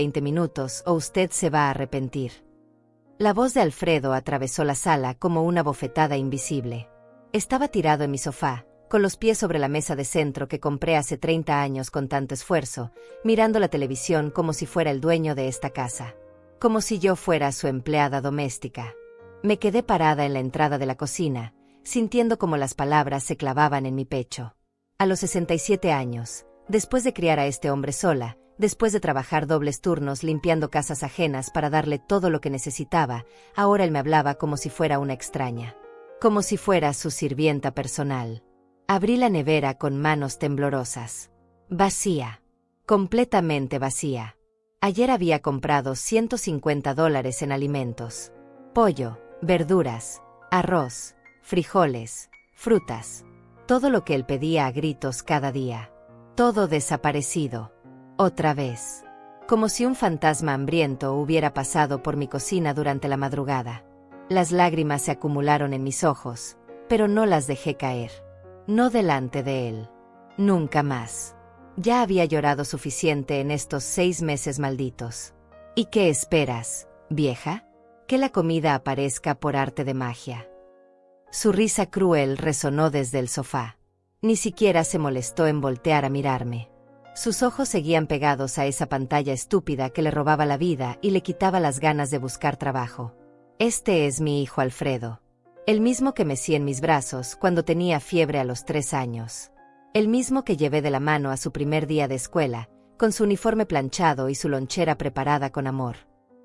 20 minutos o usted se va a arrepentir. La voz de Alfredo atravesó la sala como una bofetada invisible. Estaba tirado en mi sofá, con los pies sobre la mesa de centro que compré hace 30 años con tanto esfuerzo, mirando la televisión como si fuera el dueño de esta casa. Como si yo fuera su empleada doméstica. Me quedé parada en la entrada de la cocina, sintiendo como las palabras se clavaban en mi pecho. A los 67 años, después de criar a este hombre sola, después de trabajar dobles turnos limpiando casas ajenas para darle todo lo que necesitaba, ahora él me hablaba como si fuera una extraña. Como si fuera su sirvienta personal. Abrí la nevera con manos temblorosas. Vacía. Completamente vacía. Ayer había comprado $150 en alimentos. Pollo, verduras, arroz, frijoles, frutas. Todo lo que él pedía a gritos cada día. Todo desaparecido. Otra vez. Como si un fantasma hambriento hubiera pasado por mi cocina durante la madrugada. Las lágrimas se acumularon en mis ojos, pero no las dejé caer. No delante de él. Nunca más. Ya había llorado suficiente en estos 6 meses malditos. ¿Y qué esperas, vieja? Que la comida aparezca por arte de magia. Su risa cruel resonó desde el sofá. Ni siquiera se molestó en voltear a mirarme. Sus ojos seguían pegados a esa pantalla estúpida que le robaba la vida y le quitaba las ganas de buscar trabajo. Este es mi hijo Alfredo. El mismo que mecí en mis brazos cuando tenía fiebre a los 3 años. El mismo que llevé de la mano a su primer día de escuela, con su uniforme planchado y su lonchera preparada con amor.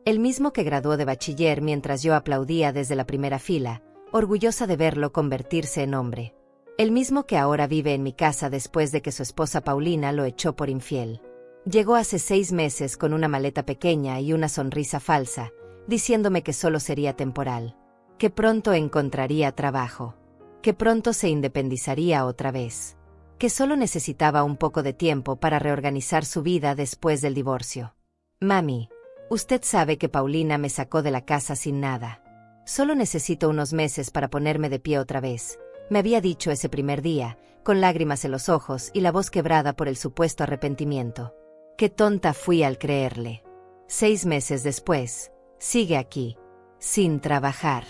El mismo que graduó de bachiller mientras yo aplaudía desde la primera fila, orgullosa de verlo convertirse en hombre. El mismo que ahora vive en mi casa después de que su esposa Paulina lo echó por infiel. Llegó hace 6 meses con una maleta pequeña y una sonrisa falsa, diciéndome que solo sería temporal. Que pronto encontraría trabajo. Que pronto se independizaría otra vez. Que solo necesitaba un poco de tiempo para reorganizar su vida después del divorcio. Mami, usted sabe que Paulina me sacó de la casa sin nada. Solo necesito unos meses para ponerme de pie otra vez. Me había dicho ese primer día, con lágrimas en los ojos y la voz quebrada por el supuesto arrepentimiento. Qué tonta fui al creerle. 6 meses después, sigue aquí, sin trabajar,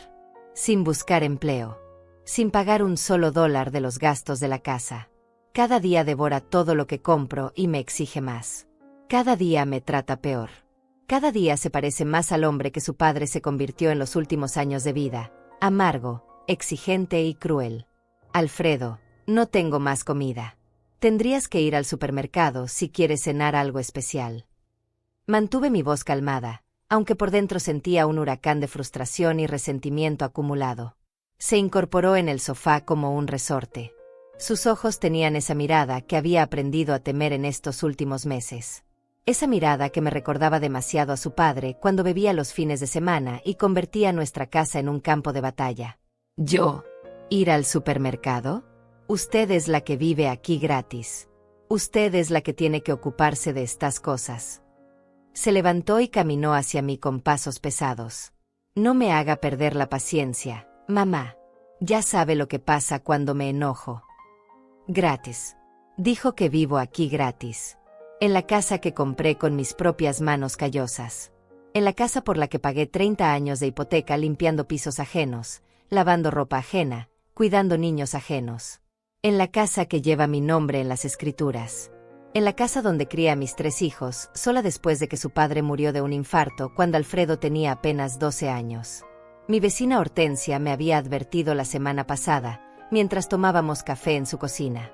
sin buscar empleo, sin pagar un solo $1 de los gastos de la casa. Cada día devora todo lo que compro y me exige más. Cada día me trata peor. Cada día se parece más al hombre que su padre se convirtió en los últimos años de vida, amargo, exigente y cruel. Alfredo, no tengo más comida. Tendrías que ir al supermercado si quieres cenar algo especial. Mantuve mi voz calmada, aunque por dentro sentía un huracán de frustración y resentimiento acumulado. Se incorporó en el sofá como un resorte. Sus ojos tenían esa mirada que había aprendido a temer en estos últimos meses. Esa mirada que me recordaba demasiado a su padre cuando bebía los fines de semana y convertía nuestra casa en un campo de batalla. ¿Yo? ¿Ir al supermercado? Usted es la que vive aquí gratis. Usted es la que tiene que ocuparse de estas cosas. Se levantó y caminó hacia mí con pasos pesados. No me haga perder la paciencia, mamá. Ya sabe lo que pasa cuando me enojo. Gratis. Dijo que vivo aquí gratis. En la casa que compré con mis propias manos callosas. En la casa por la que pagué 30 años de hipoteca limpiando pisos ajenos, lavando ropa ajena, cuidando niños ajenos. En la casa que lleva mi nombre en las escrituras. En la casa donde crié a mis 3 hijos, sola después de que su padre murió de un infarto cuando Alfredo tenía apenas 12 años. Mi vecina Hortensia me había advertido la semana pasada, mientras tomábamos café en su cocina.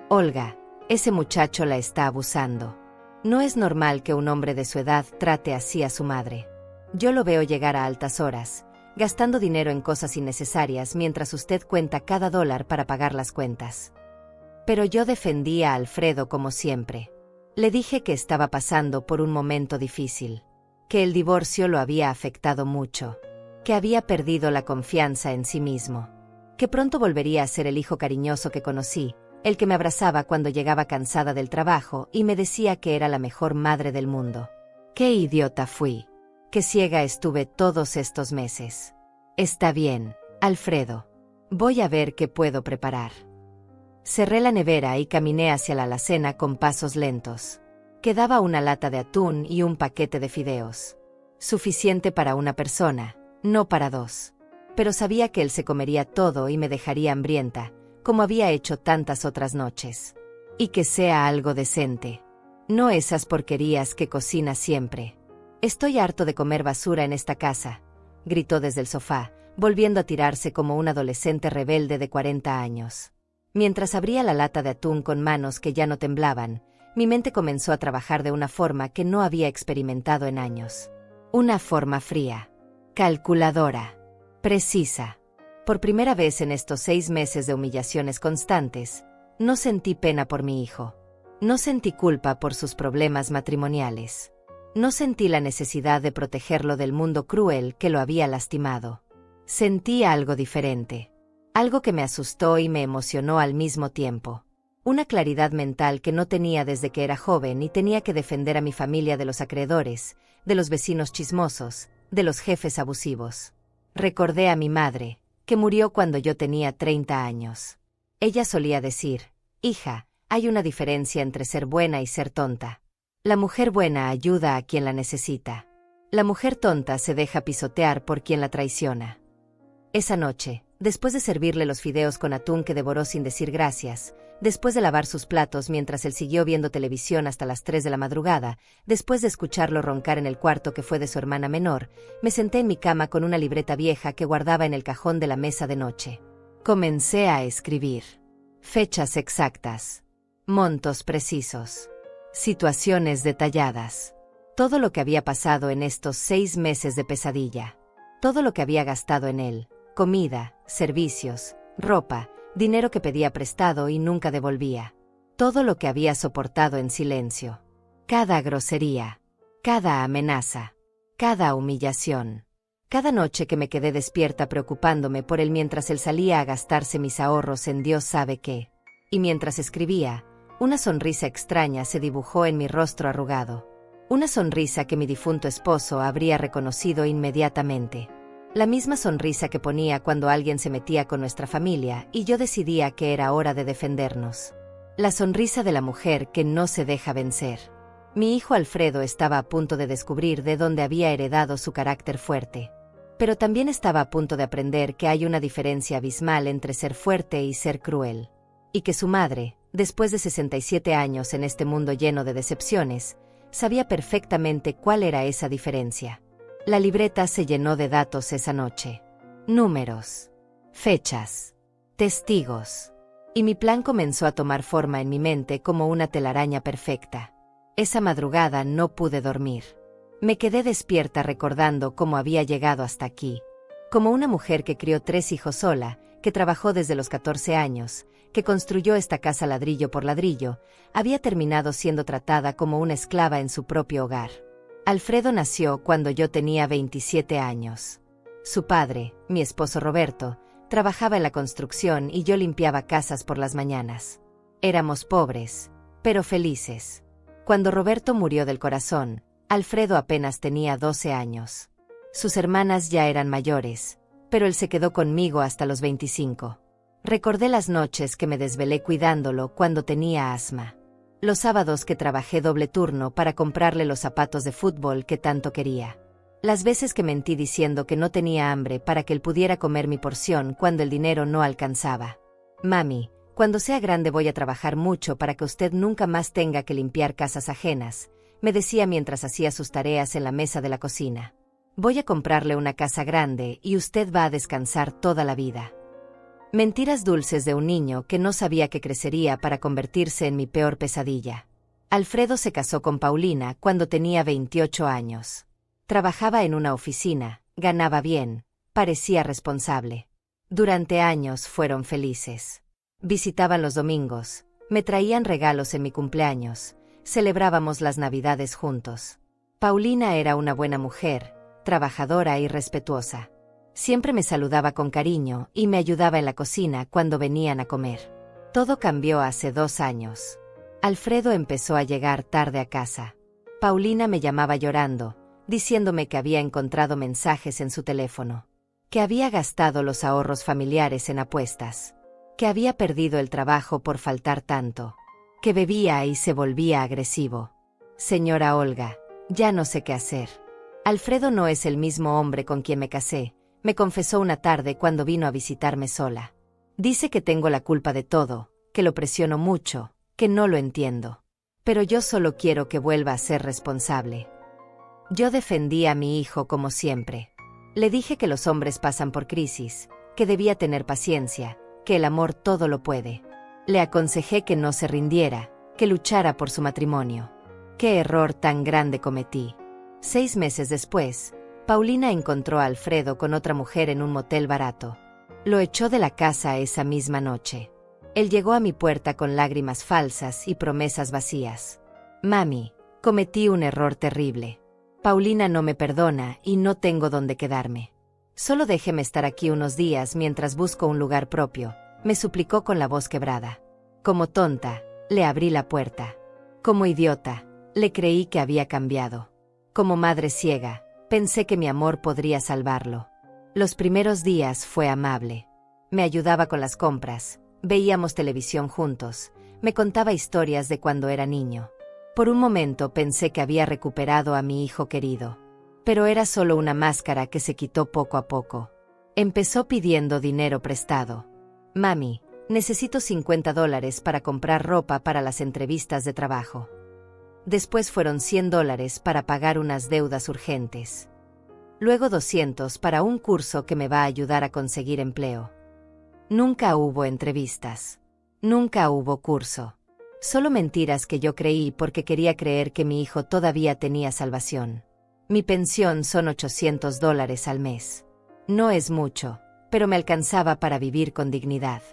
Olga, ese muchacho la está abusando. No es normal que un hombre de su edad trate así a su madre. Yo lo veo llegar a altas horas, gastando dinero en cosas innecesarias mientras usted cuenta cada $1 para pagar las cuentas. Pero yo defendí a Alfredo como siempre. Le dije que estaba pasando por un momento difícil, que el divorcio lo había afectado mucho, que había perdido la confianza en sí mismo, que pronto volvería a ser el hijo cariñoso que conocí, el que me abrazaba cuando llegaba cansada del trabajo y me decía que era la mejor madre del mundo. ¡Qué idiota fui! ¡Qué ciega estuve todos estos meses! Está bien, Alfredo. Voy a ver qué puedo preparar. Cerré la nevera y caminé hacia la alacena con pasos lentos. Quedaba una lata de atún y un paquete de fideos. Suficiente para una persona, no para dos. Pero sabía que él se comería todo y me dejaría hambrienta, como había hecho tantas otras noches. Y que sea algo decente. No esas porquerías que cocina siempre. Estoy harto de comer basura en esta casa, gritó desde el sofá, volviendo a tirarse como un adolescente rebelde de 40 años. Mientras abría la lata de atún con manos que ya no temblaban, mi mente comenzó a trabajar de una forma que no había experimentado en años. Una forma fría, calculadora, precisa. Por primera vez en estos 6 meses de humillaciones constantes, no sentí pena por mi hijo. No sentí culpa por sus problemas matrimoniales. No sentí la necesidad de protegerlo del mundo cruel que lo había lastimado. Sentí algo diferente. Algo que me asustó y me emocionó al mismo tiempo. Una claridad mental que no tenía desde que era joven y tenía que defender a mi familia de los acreedores, de los vecinos chismosos, de los jefes abusivos. Recordé a mi madre, que murió cuando yo tenía 30 años. Ella solía decir, hija, hay una diferencia entre ser buena y ser tonta. La mujer buena ayuda a quien la necesita. La mujer tonta se deja pisotear por quien la traiciona. Esa noche, después de servirle los fideos con atún que devoró sin decir gracias, después de lavar sus platos mientras él siguió viendo televisión hasta las 3 de la madrugada, después de escucharlo roncar en el cuarto que fue de su hermana menor, me senté en mi cama con una libreta vieja que guardaba en el cajón de la mesa de noche. Comencé a escribir. Fechas exactas. Montos precisos. Situaciones detalladas. Todo lo que había pasado en estos 6 meses de pesadilla. Todo lo que había gastado en él. Comida, servicios, ropa, dinero que pedía prestado y nunca devolvía. Todo lo que había soportado en silencio. Cada grosería. Cada amenaza. Cada humillación. Cada noche que me quedé despierta preocupándome por él mientras él salía a gastarse mis ahorros en Dios sabe qué. Y mientras escribía, una sonrisa extraña se dibujó en mi rostro arrugado. Una sonrisa que mi difunto esposo habría reconocido inmediatamente. La misma sonrisa que ponía cuando alguien se metía con nuestra familia y yo decidía que era hora de defendernos. La sonrisa de la mujer que no se deja vencer. Mi hijo Alfredo estaba a punto de descubrir de dónde había heredado su carácter fuerte. Pero también estaba a punto de aprender que hay una diferencia abismal entre ser fuerte y ser cruel. Y que su madre, después de 67 años en este mundo lleno de decepciones, sabía perfectamente cuál era esa diferencia. La libreta se llenó de datos esa noche. Números. Fechas. Testigos. Y mi plan comenzó a tomar forma en mi mente como una telaraña perfecta. Esa madrugada no pude dormir. Me quedé despierta recordando cómo había llegado hasta aquí. Como una mujer que crió 3 hijos sola, que trabajó desde los 14 años, que construyó esta casa ladrillo por ladrillo, había terminado siendo tratada como una esclava en su propio hogar. Alfredo nació cuando yo tenía 27 años. Su padre, mi esposo Roberto, trabajaba en la construcción y yo limpiaba casas por las mañanas. Éramos pobres, pero felices. Cuando Roberto murió del corazón, Alfredo apenas tenía 12 años. Sus hermanas ya eran mayores, pero él se quedó conmigo hasta los 25. Recordé las noches que me desvelé cuidándolo cuando tenía asma. Los sábados que trabajé doble turno para comprarle los zapatos de fútbol que tanto quería. Las veces que mentí diciendo que no tenía hambre para que él pudiera comer mi porción cuando el dinero no alcanzaba. Mami, cuando sea grande voy a trabajar mucho para que usted nunca más tenga que limpiar casas ajenas, me decía mientras hacía sus tareas en la mesa de la cocina. Voy a comprarle una casa grande y usted va a descansar toda la vida. Mentiras dulces de un niño que no sabía que crecería para convertirse en mi peor pesadilla. Alfredo se casó con Paulina cuando tenía 28 años. Trabajaba en una oficina, ganaba bien, parecía responsable. Durante años fueron felices. Visitaban los domingos, me traían regalos en mi cumpleaños, celebrábamos las Navidades juntos. Paulina era una buena mujer, trabajadora y respetuosa. Siempre me saludaba con cariño y me ayudaba en la cocina cuando venían a comer. Todo cambió hace 2 años. Alfredo empezó a llegar tarde a casa. Paulina me llamaba llorando, diciéndome que había encontrado mensajes en su teléfono. Que había gastado los ahorros familiares en apuestas. Que había perdido el trabajo por faltar tanto. Que bebía y se volvía agresivo. Señora Olga, ya no sé qué hacer. Alfredo no es el mismo hombre con quien me casé, me confesó una tarde cuando vino a visitarme sola. Dice que tengo la culpa de todo, que lo presiono mucho, que no lo entiendo. Pero yo solo quiero que vuelva a ser responsable. Yo defendí a mi hijo como siempre. Le dije que los hombres pasan por crisis, que debía tener paciencia, que el amor todo lo puede. Le aconsejé que no se rindiera, que luchara por su matrimonio. ¡Qué error tan grande cometí! 6 meses después, Paulina encontró a Alfredo con otra mujer en un motel barato. Lo echó de la casa esa misma noche. Él llegó a mi puerta con lágrimas falsas y promesas vacías. Mami, cometí un error terrible. Paulina no me perdona y no tengo dónde quedarme. Solo déjeme estar aquí unos días mientras busco un lugar propio, me suplicó con la voz quebrada. Como tonta, le abrí la puerta. Como idiota, le creí que había cambiado. Como madre ciega, pensé que mi amor podría salvarlo. Los primeros días fue amable. Me ayudaba con las compras, veíamos televisión juntos, me contaba historias de cuando era niño. Por un momento pensé que había recuperado a mi hijo querido. Pero era solo una máscara que se quitó poco a poco. Empezó pidiendo dinero prestado. Mami, necesito $50 para comprar ropa para las entrevistas de trabajo. Después fueron $100 para pagar unas deudas urgentes. Luego 200 para un curso que me va a ayudar a conseguir empleo. Nunca hubo entrevistas. Nunca hubo curso. Solo mentiras que yo creí porque quería creer que mi hijo todavía tenía salvación. Mi pensión son $800 al mes. No es mucho, pero me alcanzaba para vivir con dignidad.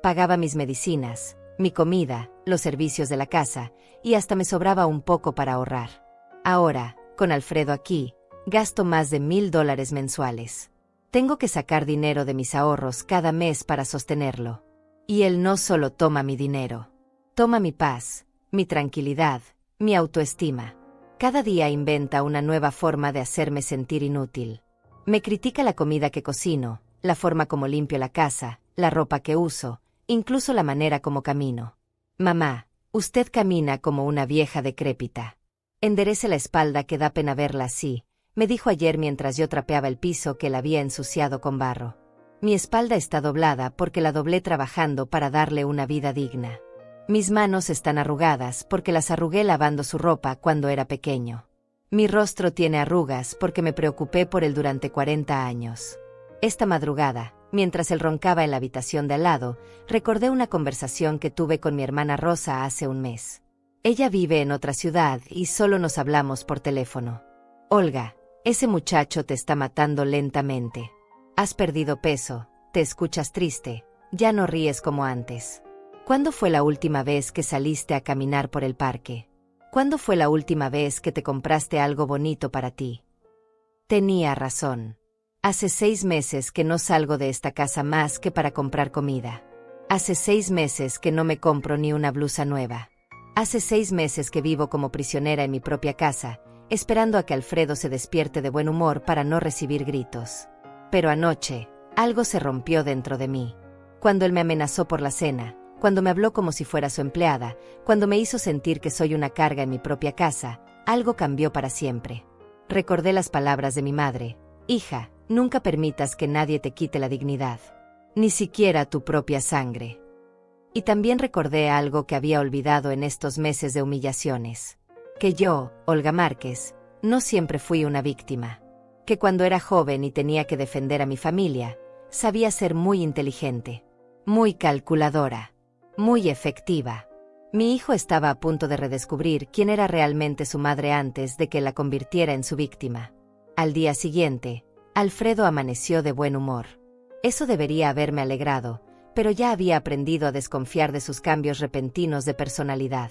Pagaba mis medicinas, mi comida, los servicios de la casa, y hasta me sobraba un poco para ahorrar. Ahora, con Alfredo aquí, gasto más de $1000 mensuales. Tengo que sacar dinero de mis ahorros cada mes para sostenerlo. Y él no solo toma mi dinero. Toma mi paz, mi tranquilidad, mi autoestima. Cada día inventa una nueva forma de hacerme sentir inútil. Me critica la comida que cocino, la forma como limpio la casa, la ropa que uso, incluso la manera como camino. Mamá, usted camina como una vieja decrépita. Enderece la espalda que da pena verla así, me dijo ayer mientras yo trapeaba el piso que la había ensuciado con barro. Mi espalda está doblada porque la doblé trabajando para darle una vida digna. Mis manos están arrugadas porque las arrugué lavando su ropa cuando era pequeño. Mi rostro tiene arrugas porque me preocupé por él durante 40 años. Esta madrugada, mientras él roncaba en la habitación de al lado, recordé una conversación que tuve con mi hermana Rosa hace un mes. Ella vive en otra ciudad y solo nos hablamos por teléfono. Olga, ese muchacho te está matando lentamente. Has perdido peso, te escuchas triste, ya no ríes como antes. ¿Cuándo fue la última vez que saliste a caminar por el parque? ¿Cuándo fue la última vez que te compraste algo bonito para ti? Tenía razón. Hace 6 meses que no salgo de esta casa más que para comprar comida. Hace 6 meses que no me compro ni una blusa nueva. Hace 6 meses que vivo como prisionera en mi propia casa, esperando a que Alfredo se despierte de buen humor para no recibir gritos. Pero anoche, algo se rompió dentro de mí. Cuando él me amenazó por la cena, cuando me habló como si fuera su empleada, cuando me hizo sentir que soy una carga en mi propia casa, algo cambió para siempre. Recordé las palabras de mi madre: hija, nunca permitas que nadie te quite la dignidad, ni siquiera tu propia sangre. Y también recordé algo que había olvidado en estos meses de humillaciones. Que yo, Olga Márquez, no siempre fui una víctima. Que cuando era joven y tenía que defender a mi familia, sabía ser muy inteligente, muy calculadora, muy efectiva. Mi hijo estaba a punto de redescubrir quién era realmente su madre antes de que la convirtiera en su víctima. Al día siguiente, Alfredo amaneció de buen humor. Eso debería haberme alegrado, pero ya había aprendido a desconfiar de sus cambios repentinos de personalidad.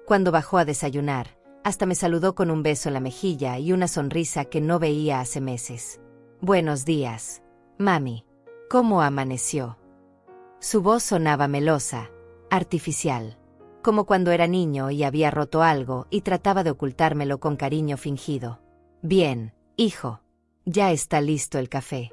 Cuando bajó a desayunar, hasta me saludó con un beso en la mejilla y una sonrisa que no veía hace meses. Buenos días, mami. ¿Cómo amaneció? Su voz sonaba melosa, artificial, como cuando era niño y había roto algo y trataba de ocultármelo con cariño fingido. Bien, hijo. Ya está listo el café.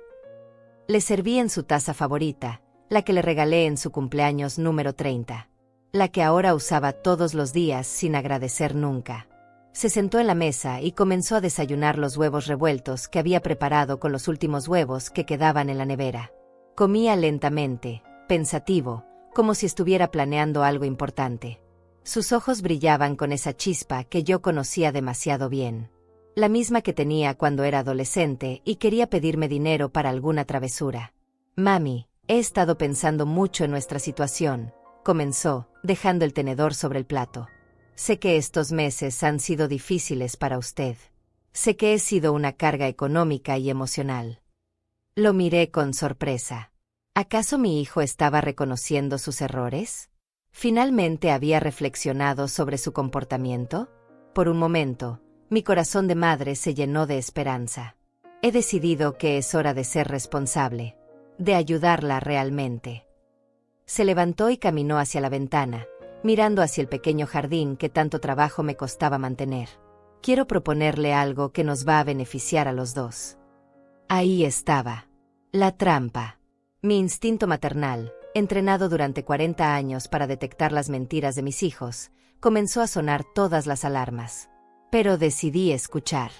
Le serví en su taza favorita, la que le regalé en su cumpleaños número 30. La que ahora usaba todos los días sin agradecer nunca. Se sentó en la mesa y comenzó a desayunar los huevos revueltos que había preparado con los últimos huevos que quedaban en la nevera. Comía lentamente, pensativo, como si estuviera planeando algo importante. Sus ojos brillaban con esa chispa que yo conocía demasiado bien. La misma que tenía cuando era adolescente y quería pedirme dinero para alguna travesura. «Mami, he estado pensando mucho en nuestra situación», comenzó, dejando el tenedor sobre el plato. «Sé que estos meses han sido difíciles para usted. Sé que he sido una carga económica y emocional». Lo miré con sorpresa. ¿Acaso mi hijo estaba reconociendo sus errores? ¿Finalmente había reflexionado sobre su comportamiento? Por un momento, mi corazón de madre se llenó de esperanza. He decidido que es hora de ser responsable, de ayudarla realmente. Se levantó y caminó hacia la ventana, mirando hacia el pequeño jardín que tanto trabajo me costaba mantener. Quiero proponerle algo que nos va a beneficiar a los dos. Ahí estaba. La trampa. Mi instinto maternal, entrenado durante 40 años para detectar las mentiras de mis hijos, comenzó a sonar todas las alarmas. Pero decidí escuchar.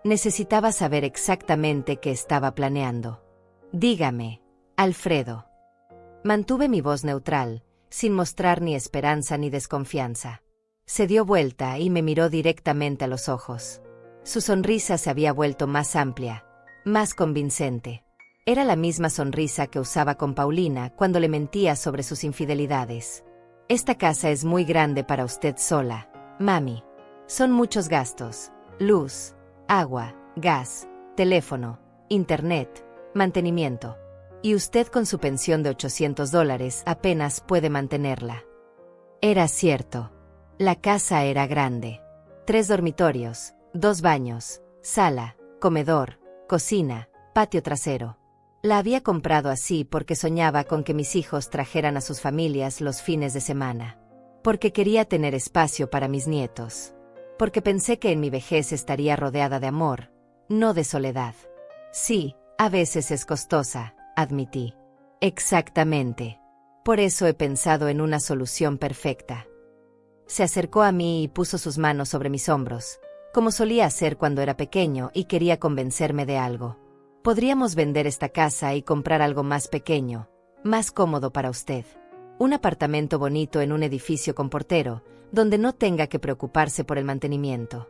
Necesitaba saber exactamente qué estaba planeando. «Dígame, Alfredo». Mantuve mi voz neutral, sin mostrar ni esperanza ni desconfianza. Se dio vuelta y me miró directamente a los ojos. Su sonrisa se había vuelto más amplia, más convincente. Era la misma sonrisa que usaba con Paulina cuando le mentía sobre sus infidelidades. «Esta casa es muy grande para usted sola, mami. Son muchos gastos: luz, agua, gas, teléfono, internet, mantenimiento. Y usted con su pensión de $800 apenas puede mantenerla». Era cierto. La casa era grande. 3 dormitorios, 2 baños, sala, comedor, cocina, patio trasero. La había comprado así porque soñaba con que mis hijos trajeran a sus familias los fines de semana. Porque quería tener espacio para mis nietos. Porque pensé que en mi vejez estaría rodeada de amor, no de soledad. Sí, a veces es costosa, admití. Exactamente. Por eso he pensado en una solución perfecta. Se acercó a mí y puso sus manos sobre mis hombros, como solía hacer cuando era pequeño y quería convencerme de algo. «Podríamos vender esta casa y comprar algo más pequeño, más cómodo para usted. Un apartamento bonito en un edificio con portero, donde no tenga que preocuparse por el mantenimiento».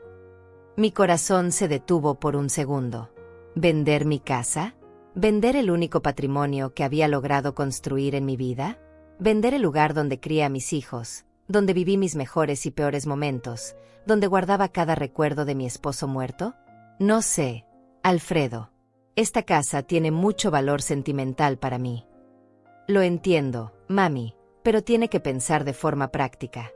Mi corazón se detuvo por un segundo. ¿Vender mi casa? ¿Vender el único patrimonio que había logrado construir en mi vida? ¿Vender el lugar donde crié a mis hijos, donde viví mis mejores y peores momentos, donde guardaba cada recuerdo de mi esposo muerto? No sé, Alfredo. Esta casa tiene mucho valor sentimental para mí. Lo entiendo, mami, pero tiene que pensar de forma práctica.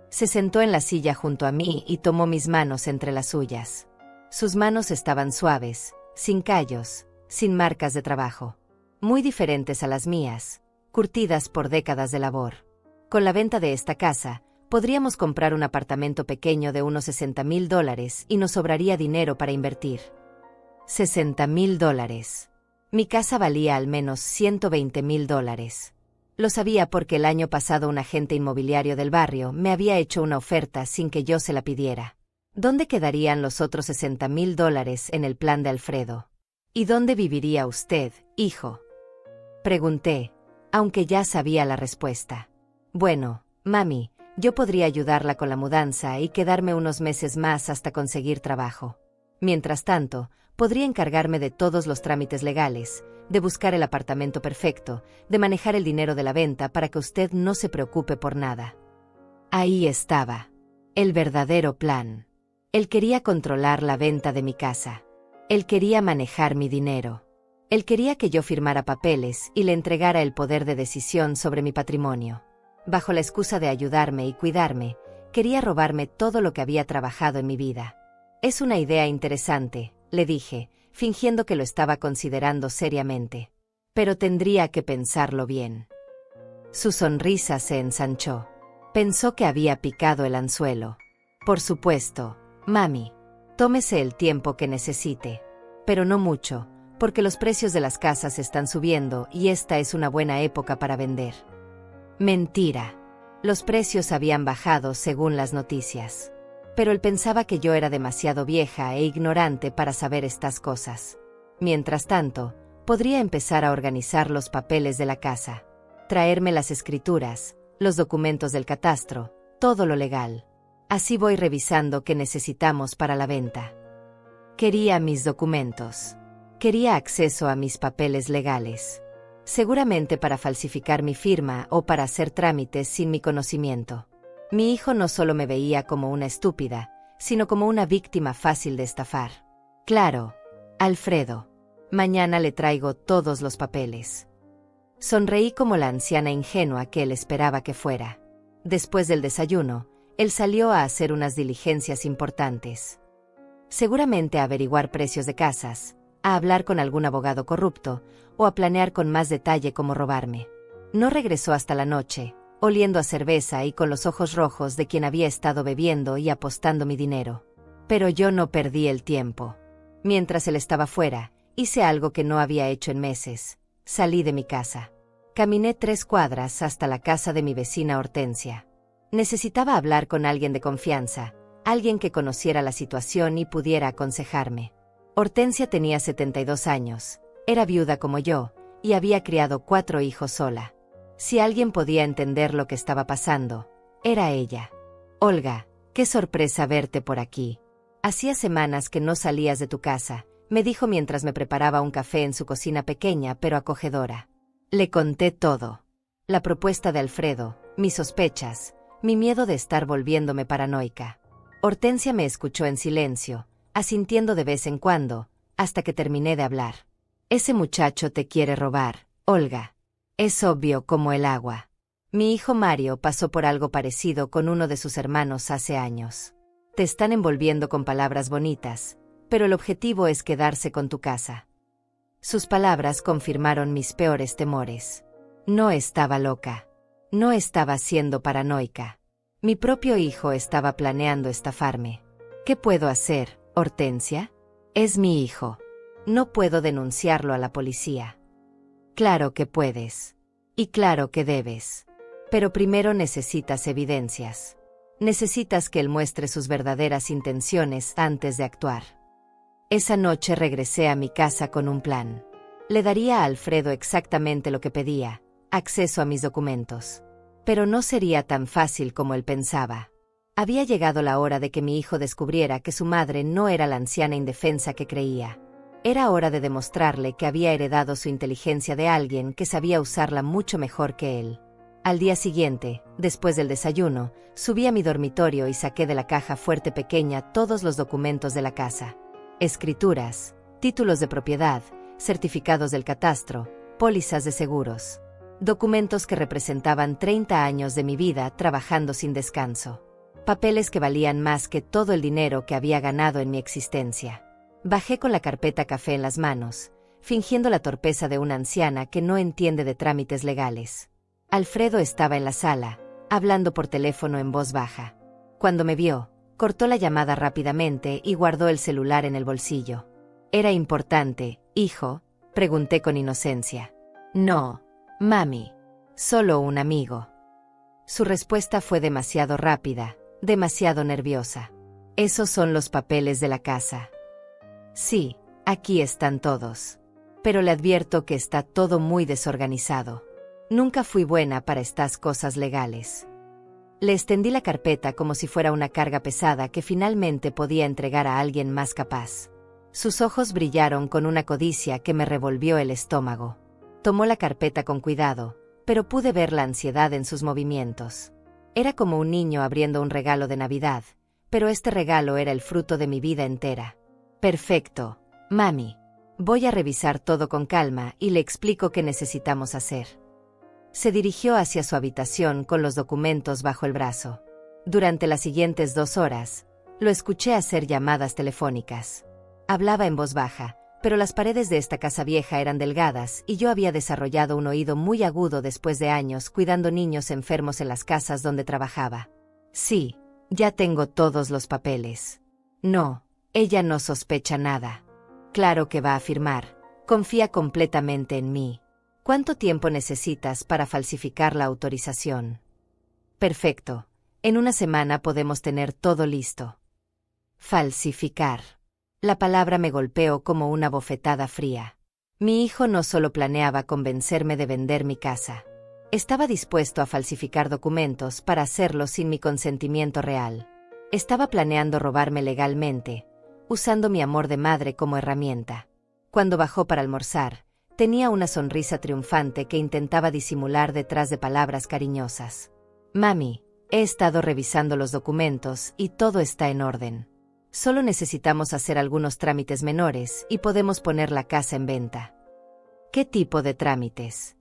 Se sentó en la silla junto a mí y tomó mis manos entre las suyas. Sus manos estaban suaves, sin callos, sin marcas de trabajo. Muy diferentes a las mías, curtidas por décadas de labor. Con la venta de esta casa, podríamos comprar un apartamento pequeño de unos $60,000 y nos sobraría dinero para invertir. $60,000. Mi casa valía al menos $120,000. Lo sabía porque el año pasado un agente inmobiliario del barrio me había hecho una oferta sin que yo se la pidiera. ¿Dónde quedarían los otros $60,000 en el plan de Alfredo? ¿Y dónde viviría usted, hijo?, pregunté, aunque ya sabía la respuesta. Bueno, mami, yo podría ayudarla con la mudanza y quedarme unos meses más hasta conseguir trabajo. Mientras tanto, podría encargarme de todos los trámites legales, de buscar el apartamento perfecto, de manejar el dinero de la venta para que usted no se preocupe por nada. Ahí estaba. El verdadero plan. Él quería controlar la venta de mi casa. Él quería manejar mi dinero. Él quería que yo firmara papeles y le entregara el poder de decisión sobre mi patrimonio. Bajo la excusa de ayudarme y cuidarme, quería robarme todo lo que había trabajado en mi vida. Es una idea interesante, le dije, fingiendo que lo estaba considerando seriamente. Pero tendría que pensarlo bien. Su sonrisa se ensanchó. Pensó que había picado el anzuelo. Por supuesto, mami. Tómese el tiempo que necesite. Pero no mucho, porque los precios de las casas están subiendo y esta es una buena época para vender. Mentira. Los precios habían bajado según las noticias. pero él pensaba que yo era demasiado vieja e ignorante para saber estas cosas. Mientras tanto, podría empezar a organizar los papeles de la casa, traerme las escrituras, los documentos del catastro, todo lo legal. Así voy revisando qué necesitamos para la venta. Quería mis documentos. Quería acceso a mis papeles legales. Seguramente para falsificar mi firma o para hacer trámites sin mi conocimiento. Mi hijo no solo me veía como una estúpida, sino como una víctima fácil de estafar. Claro, Alfredo. Mañana le traigo todos los papeles. Sonreí como la anciana ingenua que él esperaba que fuera. Después del desayuno, él salió a hacer unas diligencias importantes. Seguramente a averiguar precios de casas, a hablar con algún abogado corrupto, o a planear con más detalle cómo robarme. No regresó hasta la noche, oliendo a cerveza y con los ojos rojos de quien había estado bebiendo y apostando mi dinero. Pero yo no perdí el tiempo. Mientras él estaba fuera, hice algo que no había hecho en meses. Salí de mi casa. Caminé 3 cuadras hasta la casa de mi vecina Hortensia. Necesitaba hablar con alguien de confianza, alguien que conociera la situación y pudiera aconsejarme. Hortensia tenía 72 años, era viuda como yo, y había criado 4 hijos sola. Si alguien podía entender lo que estaba pasando, era ella. Olga, qué sorpresa verte por aquí. Hacía semanas que no salías de tu casa, me dijo mientras me preparaba un café en su cocina pequeña pero acogedora. Le conté todo. La propuesta de Alfredo, mis sospechas, mi miedo de estar volviéndome paranoica. Hortensia me escuchó en silencio, asintiendo de vez en cuando, hasta que terminé de hablar. Ese muchacho te quiere robar, Olga. Es obvio como el agua. Mi hijo Mario pasó por algo parecido con uno de sus hermanos hace años. Te están envolviendo con palabras bonitas, pero el objetivo es quedarse con tu casa. Sus palabras confirmaron mis peores temores. No estaba loca. No estaba siendo paranoica. Mi propio hijo estaba planeando estafarme. ¿Qué puedo hacer, Hortensia? Es mi hijo. No puedo denunciarlo a la policía. Claro que puedes. Y claro que debes. Pero primero necesitas evidencias. Necesitas que él muestre sus verdaderas intenciones antes de actuar. Esa noche regresé a mi casa con un plan. Le daría a Alfredo exactamente lo que pedía, acceso a mis documentos. Pero no sería tan fácil como él pensaba. Había llegado la hora de que mi hijo descubriera que su madre no era la anciana indefensa que creía. Era hora de demostrarle que había heredado su inteligencia de alguien que sabía usarla mucho mejor que él. Al día siguiente, después del desayuno, subí a mi dormitorio y saqué de la caja fuerte pequeña todos los documentos de la casa. Escrituras, títulos de propiedad, certificados del catastro, pólizas de seguros. Documentos que representaban 30 años de mi vida trabajando sin descanso. Papeles que valían más que todo el dinero que había ganado en mi existencia. Bajé con la carpeta café en las manos, fingiendo la torpeza de una anciana que no entiende de trámites legales. Alfredo estaba en la sala, hablando por teléfono en voz baja. Cuando me vio, cortó la llamada rápidamente y guardó el celular en el bolsillo. ¿Era importante, hijo?, pregunté con inocencia. No, mami. Solo un amigo. Su respuesta fue demasiado rápida, demasiado nerviosa. ¿Esos son los papeles de la casa? Sí, aquí están todos. Pero le advierto que está todo muy desorganizado. Nunca fui buena para estas cosas legales. Le extendí la carpeta como si fuera una carga pesada que finalmente podía entregar a alguien más capaz. Sus ojos brillaron con una codicia que me revolvió el estómago. Tomó la carpeta con cuidado, pero pude ver la ansiedad en sus movimientos. Era como un niño abriendo un regalo de Navidad, pero este regalo era el fruto de mi vida entera. Perfecto, mami. Voy a revisar todo con calma y le explico qué necesitamos hacer. Se dirigió hacia su habitación con los documentos bajo el brazo. Durante las siguientes 2 horas, lo escuché hacer llamadas telefónicas. Hablaba en voz baja, pero las paredes de esta casa vieja eran delgadas y yo había desarrollado un oído muy agudo después de años cuidando niños enfermos en las casas donde trabajaba. Sí, ya tengo todos los papeles. No, ella no sospecha nada. Claro que va a firmar. Confía completamente en mí. ¿Cuánto tiempo necesitas para falsificar la autorización? Perfecto. En una semana podemos tener todo listo. Falsificar. La palabra me golpeó como una bofetada fría. Mi hijo no solo planeaba convencerme de vender mi casa. Estaba dispuesto a falsificar documentos para hacerlo sin mi consentimiento real. Estaba planeando robarme legalmente, usando mi amor de madre como herramienta. Cuando bajó para almorzar, tenía una sonrisa triunfante que intentaba disimular detrás de palabras cariñosas. Mami, he estado revisando los documentos y todo está en orden. Solo necesitamos hacer algunos trámites menores y podemos poner la casa en venta. ¿Qué tipo de trámites?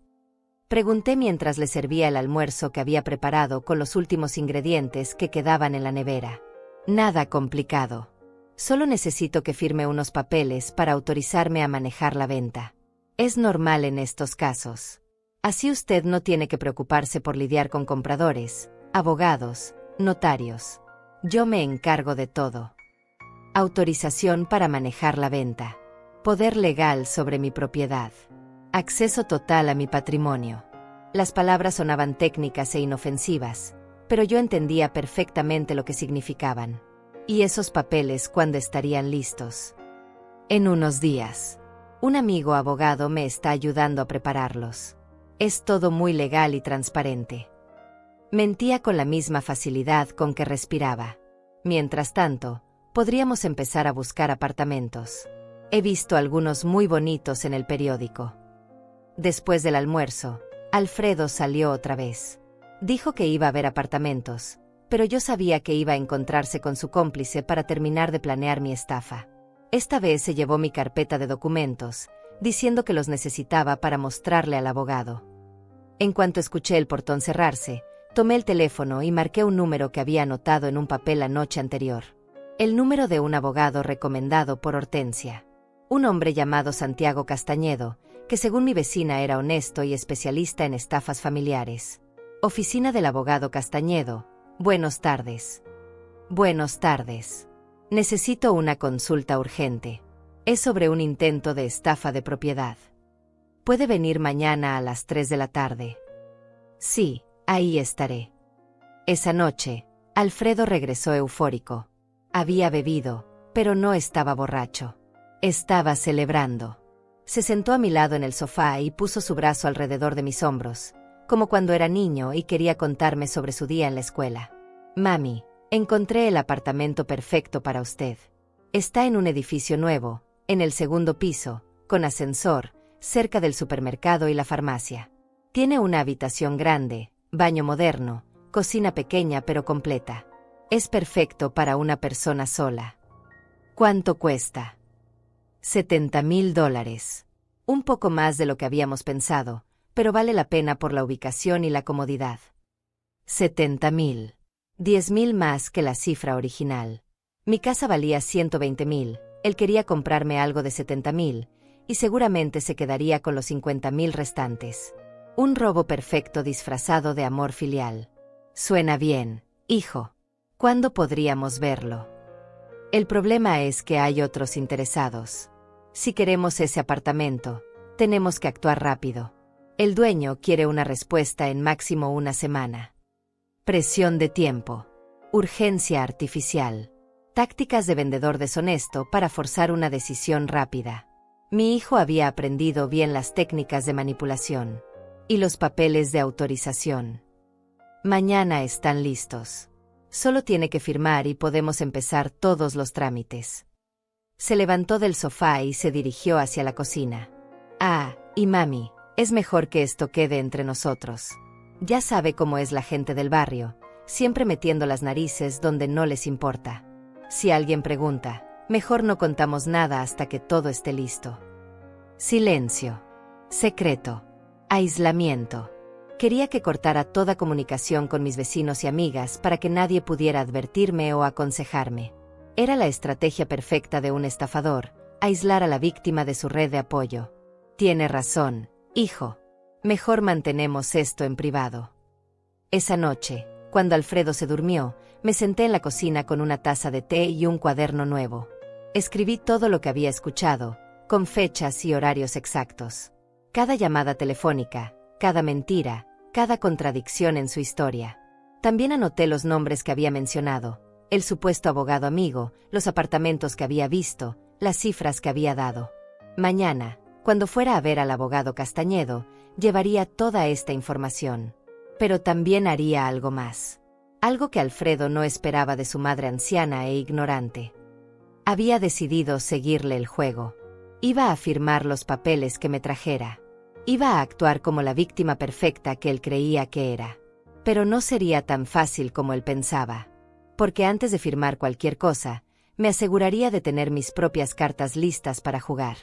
Pregunté mientras le servía el almuerzo que había preparado con los últimos ingredientes que quedaban en la nevera. Nada complicado. Solo necesito que firme unos papeles para autorizarme a manejar la venta. Es normal en estos casos. Así usted no tiene que preocuparse por lidiar con compradores, abogados, notarios. Yo me encargo de todo. Autorización para manejar la venta. Poder legal sobre mi propiedad. Acceso total a mi patrimonio. Las palabras sonaban técnicas e inofensivas, pero yo entendía perfectamente lo que significaban. ¿Y esos papeles cuándo estarían listos? En unos días. Un amigo abogado me está ayudando a prepararlos. Es todo muy legal y transparente. Mentía con la misma facilidad con que respiraba. Mientras tanto, podríamos empezar a buscar apartamentos. He visto algunos muy bonitos en el periódico. Después del almuerzo, Alfredo salió otra vez. Dijo que iba a ver apartamentos, pero yo sabía que iba a encontrarse con su cómplice para terminar de planear mi estafa. Esta vez se llevó mi carpeta de documentos, diciendo que los necesitaba para mostrarle al abogado. En cuanto escuché el portón cerrarse, tomé el teléfono y marqué un número que había anotado en un papel la noche anterior. El número de un abogado recomendado por Hortensia. Un hombre llamado Santiago Castañedo, que según mi vecina era honesto y especialista en estafas familiares. Oficina del abogado Castañedo. Buenas tardes. Buenas tardes. Necesito una consulta urgente. Es sobre un intento de estafa de propiedad. ¿Puede venir mañana a las 3 de la tarde? Sí, ahí estaré. Esa noche, Alfredo regresó eufórico. Había bebido, pero no estaba borracho. Estaba celebrando. Se sentó a mi lado en el sofá y puso su brazo alrededor de mis hombros, como cuando era niño y quería contarme sobre su día en la escuela. Mami, encontré el apartamento perfecto para usted. Está en un edificio nuevo, en el segundo piso, con ascensor, cerca del supermercado y la farmacia. Tiene una habitación grande, baño moderno, cocina pequeña pero completa. Es perfecto para una persona sola. ¿Cuánto cuesta? $70,000. Un poco más de lo que habíamos pensado, pero vale la pena por la ubicación y la comodidad. 70,000. 10,000 más que la cifra original. Mi casa valía 120,000, él quería comprarme algo de 70,000, y seguramente se quedaría con los 50,000 restantes. Un robo perfecto disfrazado de amor filial. Suena bien, hijo. ¿Cuándo podríamos verlo? El problema es que hay otros interesados. Si queremos ese apartamento, tenemos que actuar rápido. El dueño quiere una respuesta en máximo una semana. Presión de tiempo. Urgencia artificial. Tácticas de vendedor deshonesto para forzar una decisión rápida. Mi hijo había aprendido bien las técnicas de manipulación. Y los papeles de autorización. Mañana están listos. Solo tiene que firmar y podemos empezar todos los trámites. Se levantó del sofá y se dirigió hacia la cocina. Ah, y mami, es mejor que esto quede entre nosotros. Ya sabe cómo es la gente del barrio, siempre metiendo las narices donde no les importa. Si alguien pregunta, mejor no contamos nada hasta que todo esté listo. Silencio. Secreto. Aislamiento. Quería que cortara toda comunicación con mis vecinos y amigas para que nadie pudiera advertirme o aconsejarme. Era la estrategia perfecta de un estafador, aislar a la víctima de su red de apoyo. Tiene razón, hijo. Mejor mantenemos esto en privado. Esa noche, cuando Alfredo se durmió, me senté en la cocina con una taza de té y un cuaderno nuevo. Escribí todo lo que había escuchado, con fechas y horarios exactos. Cada llamada telefónica, cada mentira, cada contradicción en su historia. También anoté los nombres que había mencionado, el supuesto abogado amigo, los apartamentos que había visto, las cifras que había dado. Mañana, cuando fuera a ver al abogado Castañedo, llevaría toda esta información. Pero también haría algo más. Algo que Alfredo no esperaba de su madre anciana e ignorante. Había decidido seguirle el juego. Iba a firmar los papeles que me trajera. Iba a actuar como la víctima perfecta que él creía que era. Pero no sería tan fácil como él pensaba. Porque antes de firmar cualquier cosa, me aseguraría de tener mis propias cartas listas para jugar.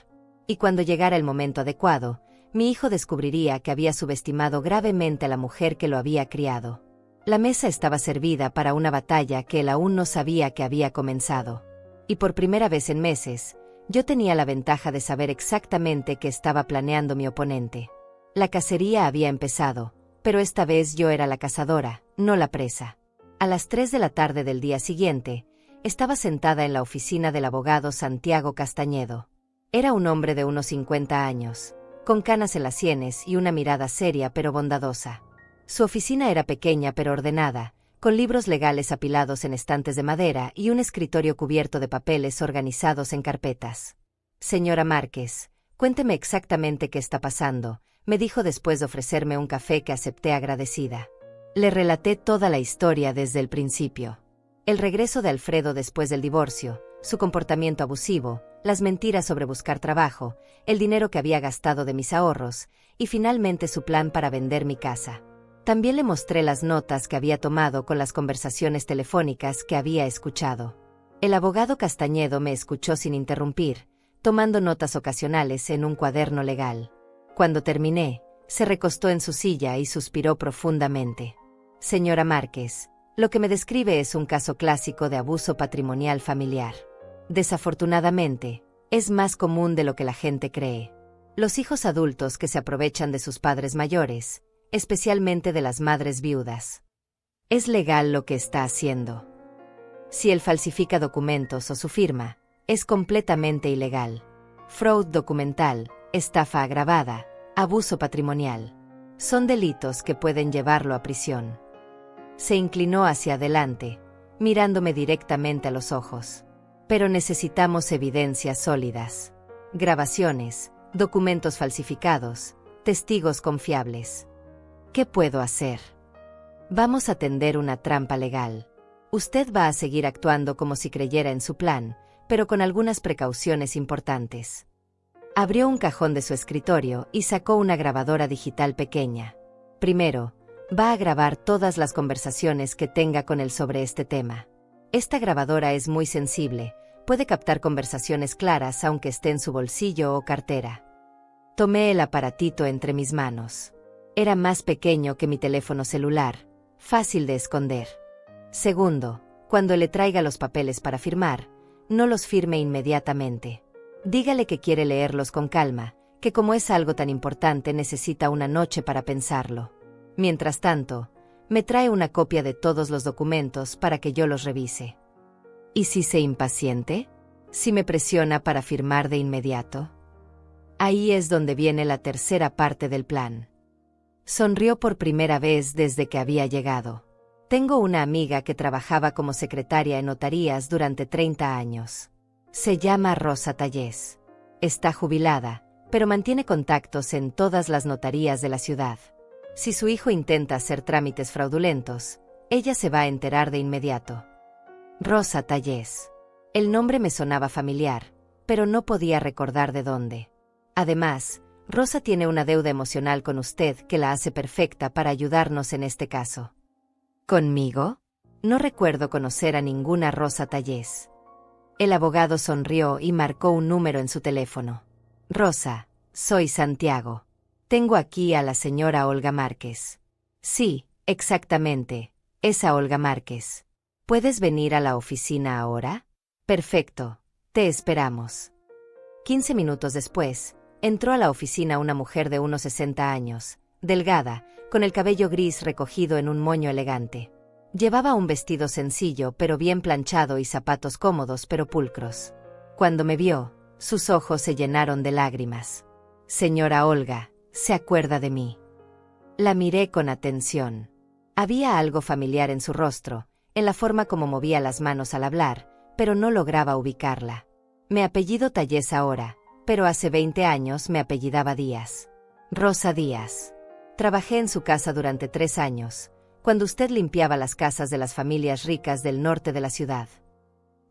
Y cuando llegara el momento adecuado, mi hijo descubriría que había subestimado gravemente a la mujer que lo había criado. La mesa estaba servida para una batalla que él aún no sabía que había comenzado. Y por primera vez en meses, yo tenía la ventaja de saber exactamente qué estaba planeando mi oponente. La cacería había empezado, pero esta vez yo era la cazadora, no la presa. A las 3 de la tarde del día siguiente, estaba sentada en la oficina del abogado Santiago Castañedo. Era un hombre de unos 50 años, con canas en las sienes y una mirada seria pero bondadosa. Su oficina era pequeña pero ordenada, con libros legales apilados en estantes de madera y un escritorio cubierto de papeles organizados en carpetas. «Señora Márquez, cuénteme exactamente qué está pasando», me dijo después de ofrecerme un café que acepté agradecida. Le relaté toda la historia desde el principio. El regreso de Alfredo después del divorcio, su comportamiento abusivo, las mentiras sobre buscar trabajo, el dinero que había gastado de mis ahorros, y finalmente su plan para vender mi casa. También le mostré las notas que había tomado con las conversaciones telefónicas que había escuchado. El abogado Castañedo me escuchó sin interrumpir, tomando notas ocasionales en un cuaderno legal. Cuando terminé, se recostó en su silla y suspiró profundamente. «Señora Márquez, lo que me describe es un caso clásico de abuso patrimonial familiar. Desafortunadamente, es más común de lo que la gente cree. Los hijos adultos que se aprovechan de sus padres mayores, especialmente de las madres viudas. Es legal lo que está haciendo. Si él falsifica documentos o su firma, es completamente ilegal. Fraude documental, estafa agravada, abuso patrimonial. Son delitos que pueden llevarlo a prisión». Se inclinó hacia adelante, mirándome directamente a los ojos. «Pero necesitamos evidencias sólidas. Grabaciones, documentos falsificados, testigos confiables. ¿Qué puedo hacer? Vamos a tender una trampa legal. Usted va a seguir actuando como si creyera en su plan, pero con algunas precauciones importantes». Abrió un cajón de su escritorio y sacó una grabadora digital pequeña. «Primero, va a grabar todas las conversaciones que tenga con él sobre este tema. Esta grabadora es muy sensible, puede captar conversaciones claras aunque esté en su bolsillo o cartera». Tomé el aparatito entre mis manos. Era más pequeño que mi teléfono celular, fácil de esconder. Segundo, cuando le traiga los papeles para firmar, no los firme inmediatamente. Dígale que quiere leerlos con calma, que como es algo tan importante necesita una noche para pensarlo. Mientras tanto, me trae una copia de todos los documentos para que yo los revise. ¿Y si se impaciente? ¿Si me presiona para firmar de inmediato? Ahí es donde viene la tercera parte del plan. Sonrió por primera vez desde que había llegado. Tengo una amiga que trabajaba como secretaria en notarías durante 30 años. Se llama Rosa Tallés. Está jubilada, pero mantiene contactos en todas las notarías de la ciudad. Si su hijo intenta hacer trámites fraudulentos, ella se va a enterar de inmediato. Rosa Tallés. El nombre me sonaba familiar, pero no podía recordar de dónde. Además, Rosa tiene una deuda emocional con usted que la hace perfecta para ayudarnos en este caso. ¿Conmigo? No recuerdo conocer a ninguna Rosa Tallés. El abogado sonrió y marcó un número en su teléfono. «Rosa, soy Santiago. Tengo aquí a la señora Olga Márquez». «Sí, exactamente, esa Olga Márquez. ¿Puedes venir a la oficina ahora?» «Perfecto, te esperamos». 15 minutos después, entró a la oficina una mujer de unos 60 años, delgada, con el cabello gris recogido en un moño elegante. Llevaba un vestido sencillo pero bien planchado y zapatos cómodos pero pulcros. Cuando me vio, sus ojos se llenaron de lágrimas. «Señora Olga, ¿se acuerda de mí?» La miré con atención. Había algo familiar en su rostro, en la forma como movía las manos al hablar, pero no lograba ubicarla. Me apellido Tallez ahora, pero hace 20 años me apellidaba Díaz. Rosa Díaz. Trabajé en su casa durante 3 años, cuando usted limpiaba las casas de las familias ricas del norte de la ciudad.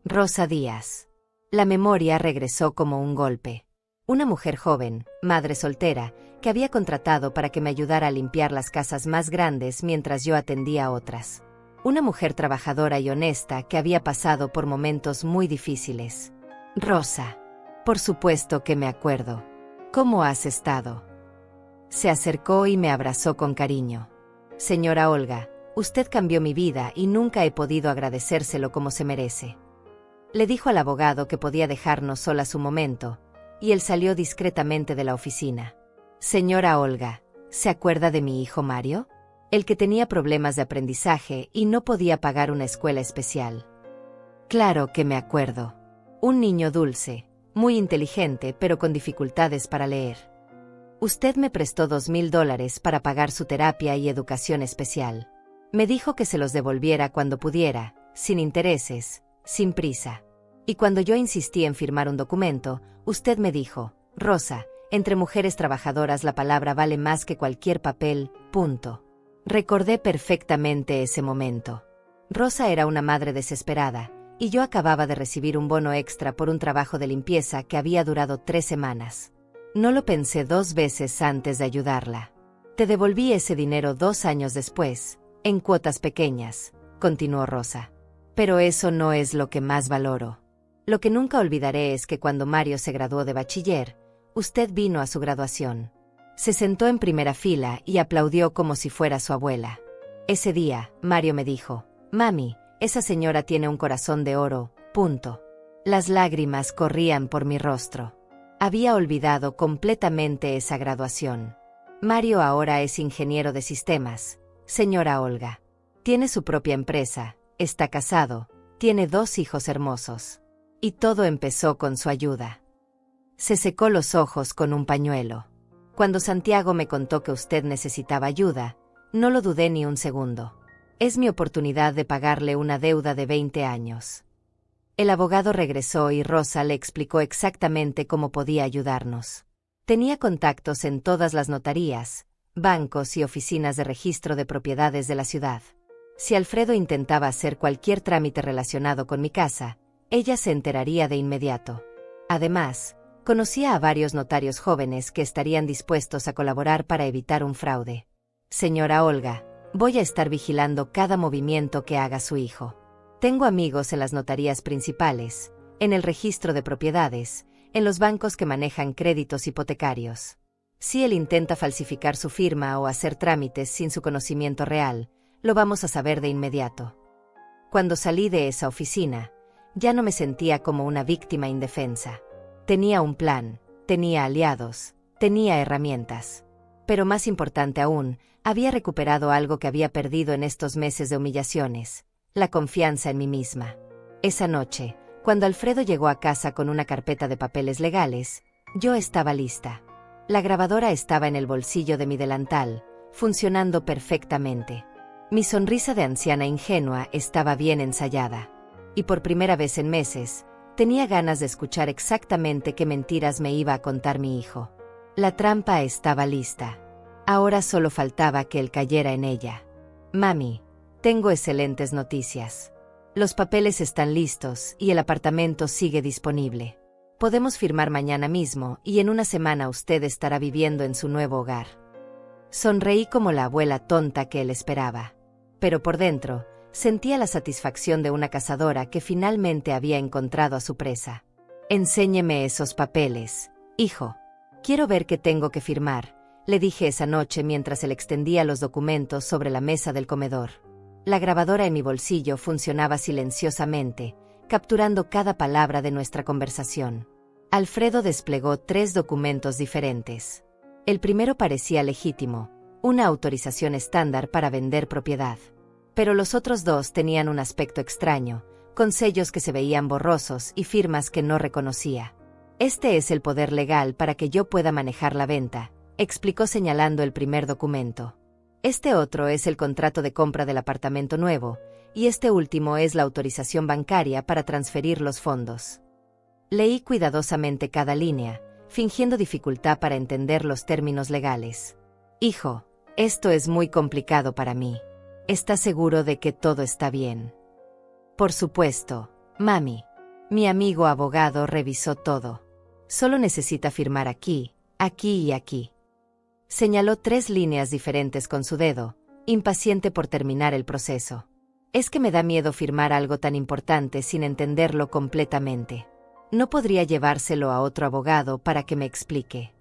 Rosa Díaz. La memoria regresó como un golpe. Una mujer joven, madre soltera, que había contratado para que me ayudara a limpiar las casas más grandes mientras yo atendía a otras. Una mujer trabajadora y honesta que había pasado por momentos muy difíciles. Rosa. Por supuesto que me acuerdo. ¿Cómo has estado? Se acercó y me abrazó con cariño. Señora Olga, usted cambió mi vida y nunca he podido agradecérselo como se merece. Le dijo al abogado que podía dejarnos solas un momento, y él salió discretamente de la oficina. Señora Olga, ¿se acuerda de mi hijo Mario? El que tenía problemas de aprendizaje y no podía pagar una escuela especial. Claro que me acuerdo. Un niño dulce, muy inteligente pero con dificultades para leer. Usted me prestó $2,000 para pagar su terapia y educación especial. Me dijo que se los devolviera cuando pudiera, sin intereses, sin prisa. Y cuando yo insistí en firmar un documento, usted me dijo, Rosa, entre mujeres trabajadoras la palabra vale más que cualquier papel, punto. Recordé perfectamente ese momento. Rosa era una madre desesperada, y yo acababa de recibir un bono extra por un trabajo de limpieza que había durado 3 semanas. No lo pensé 2 veces antes de ayudarla. Te devolví ese dinero 2 años después, en cuotas pequeñas, continuó Rosa. Pero eso no es lo que más valoro. Lo que nunca olvidaré es que cuando Mario se graduó de bachiller, usted vino a su graduación. Se sentó en primera fila y aplaudió como si fuera su abuela. Ese día, Mario me dijo, Mami, esa señora tiene un corazón de oro, punto. Las lágrimas corrían por mi rostro. Había olvidado completamente esa graduación. Mario ahora es ingeniero de sistemas, señora Olga. Tiene su propia empresa, está casado, tiene 2 hijos hermosos. Y todo empezó con su ayuda. Se secó los ojos con un pañuelo. Cuando Santiago me contó que usted necesitaba ayuda, no lo dudé ni un segundo. Es mi oportunidad de pagarle una deuda de 20 años. El abogado regresó y Rosa le explicó exactamente cómo podía ayudarnos. Tenía contactos en todas las notarías, bancos y oficinas de registro de propiedades de la ciudad. Si Alfredo intentaba hacer cualquier trámite relacionado con mi casa, ella se enteraría de inmediato. Además, conocía a varios notarios jóvenes que estarían dispuestos a colaborar para evitar un fraude. Señora Olga, voy a estar vigilando cada movimiento que haga su hijo. Tengo amigos en las notarías principales, en el registro de propiedades, en los bancos que manejan créditos hipotecarios. Si él intenta falsificar su firma o hacer trámites sin su conocimiento real, lo vamos a saber de inmediato. Cuando salí de esa oficina, ya no me sentía como una víctima indefensa. Tenía un plan, tenía aliados, tenía herramientas. Pero más importante aún, había recuperado algo que había perdido en estos meses de humillaciones, la confianza en mí misma. Esa noche, cuando Alfredo llegó a casa con una carpeta de papeles legales, yo estaba lista. La grabadora estaba en el bolsillo de mi delantal, funcionando perfectamente. Mi sonrisa de anciana ingenua estaba bien ensayada. Y por primera vez en meses, tenía ganas de escuchar exactamente qué mentiras me iba a contar mi hijo. La trampa estaba lista. Ahora solo faltaba que él cayera en ella. Mami, tengo excelentes noticias. Los papeles están listos y el apartamento sigue disponible. Podemos firmar mañana mismo y en una semana usted estará viviendo en su nuevo hogar. Sonreí como la abuela tonta que él esperaba. Pero por dentro, sentía la satisfacción de una cazadora que finalmente había encontrado a su presa. Enséñeme esos papeles, hijo. Quiero ver qué tengo que firmar, le dije esa noche mientras él extendía los documentos sobre la mesa del comedor. La grabadora en mi bolsillo funcionaba silenciosamente, capturando cada palabra de nuestra conversación. Alfredo desplegó 3 documentos diferentes. El primero parecía legítimo, una autorización estándar para vender propiedad. Pero los otros 2 tenían un aspecto extraño, con sellos que se veían borrosos y firmas que no reconocía. Este es el poder legal para que yo pueda manejar la venta, explicó señalando el primer documento. Este otro es el contrato de compra del apartamento nuevo, y este último es la autorización bancaria para transferir los fondos. Leí cuidadosamente cada línea, fingiendo dificultad para entender los términos legales. Hijo, esto es muy complicado para mí. ¿Estás seguro de que todo está bien? Por supuesto, mami. Mi amigo abogado revisó todo. Solo necesita firmar aquí, aquí y aquí. Señaló 3 líneas diferentes con su dedo, impaciente por terminar el proceso. Es que me da miedo firmar algo tan importante sin entenderlo completamente. No podría llevárselo a otro abogado para que me explique.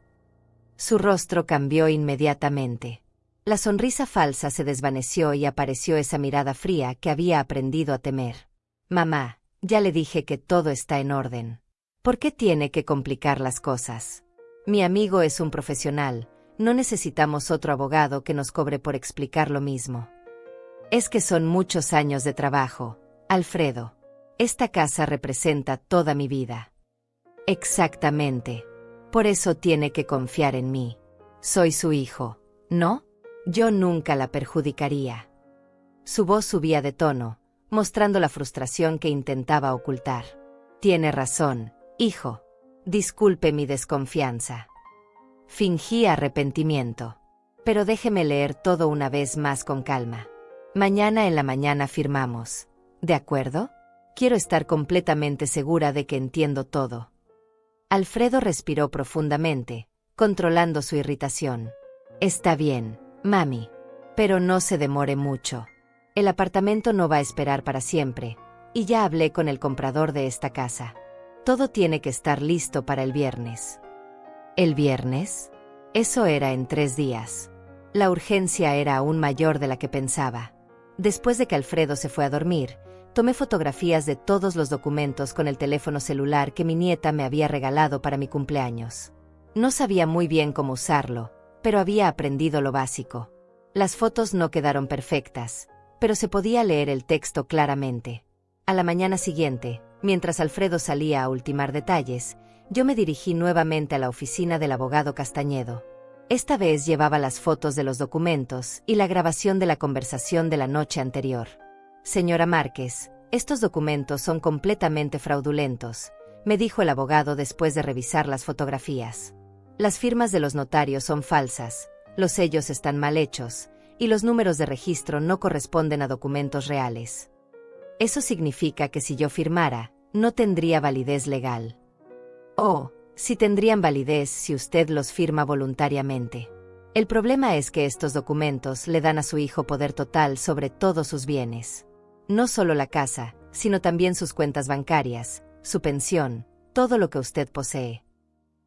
Su rostro cambió inmediatamente. La sonrisa falsa se desvaneció y apareció esa mirada fría que había aprendido a temer. Mamá, ya le dije que todo está en orden. ¿Por qué tiene que complicar las cosas? Mi amigo es un profesional, no necesitamos otro abogado que nos cobre por explicar lo mismo. Es que son muchos años de trabajo, Alfredo. Esta casa representa toda mi vida. Exactamente. Por eso tiene que confiar en mí. Soy su hijo, ¿no? Yo nunca la perjudicaría. Su voz subía de tono, mostrando la frustración que intentaba ocultar. Tiene razón, hijo. Disculpe mi desconfianza. Fingí arrepentimiento. Pero déjeme leer todo una vez más con calma. Mañana en la mañana firmamos. ¿De acuerdo? Quiero estar completamente segura de que entiendo todo. Alfredo respiró profundamente, controlando su irritación. Está bien, mami. Pero no se demore mucho. El apartamento no va a esperar para siempre, y ya hablé con el comprador de esta casa. Todo tiene que estar listo para el viernes. ¿El viernes? Eso era en 3 días. La urgencia era aún mayor de la que pensaba. Después de que Alfredo se fue a dormir, tomé fotografías de todos los documentos con el teléfono celular que mi nieta me había regalado para mi cumpleaños. No sabía muy bien cómo usarlo, pero había aprendido lo básico. Las fotos no quedaron perfectas, pero se podía leer el texto claramente. A la mañana siguiente, mientras Alfredo salía a ultimar detalles, yo me dirigí nuevamente a la oficina del abogado Castañedo. Esta vez llevaba las fotos de los documentos y la grabación de la conversación de la noche anterior. Señora Márquez, estos documentos son completamente fraudulentos, me dijo el abogado después de revisar las fotografías. Las firmas de los notarios son falsas, los sellos están mal hechos, y los números de registro no corresponden a documentos reales. Eso significa que si yo firmara, no tendría validez legal. Oh, sí tendrían validez si usted los firma voluntariamente. El problema es que estos documentos le dan a su hijo poder total sobre todos sus bienes. No solo la casa, sino también sus cuentas bancarias, su pensión, todo lo que usted posee.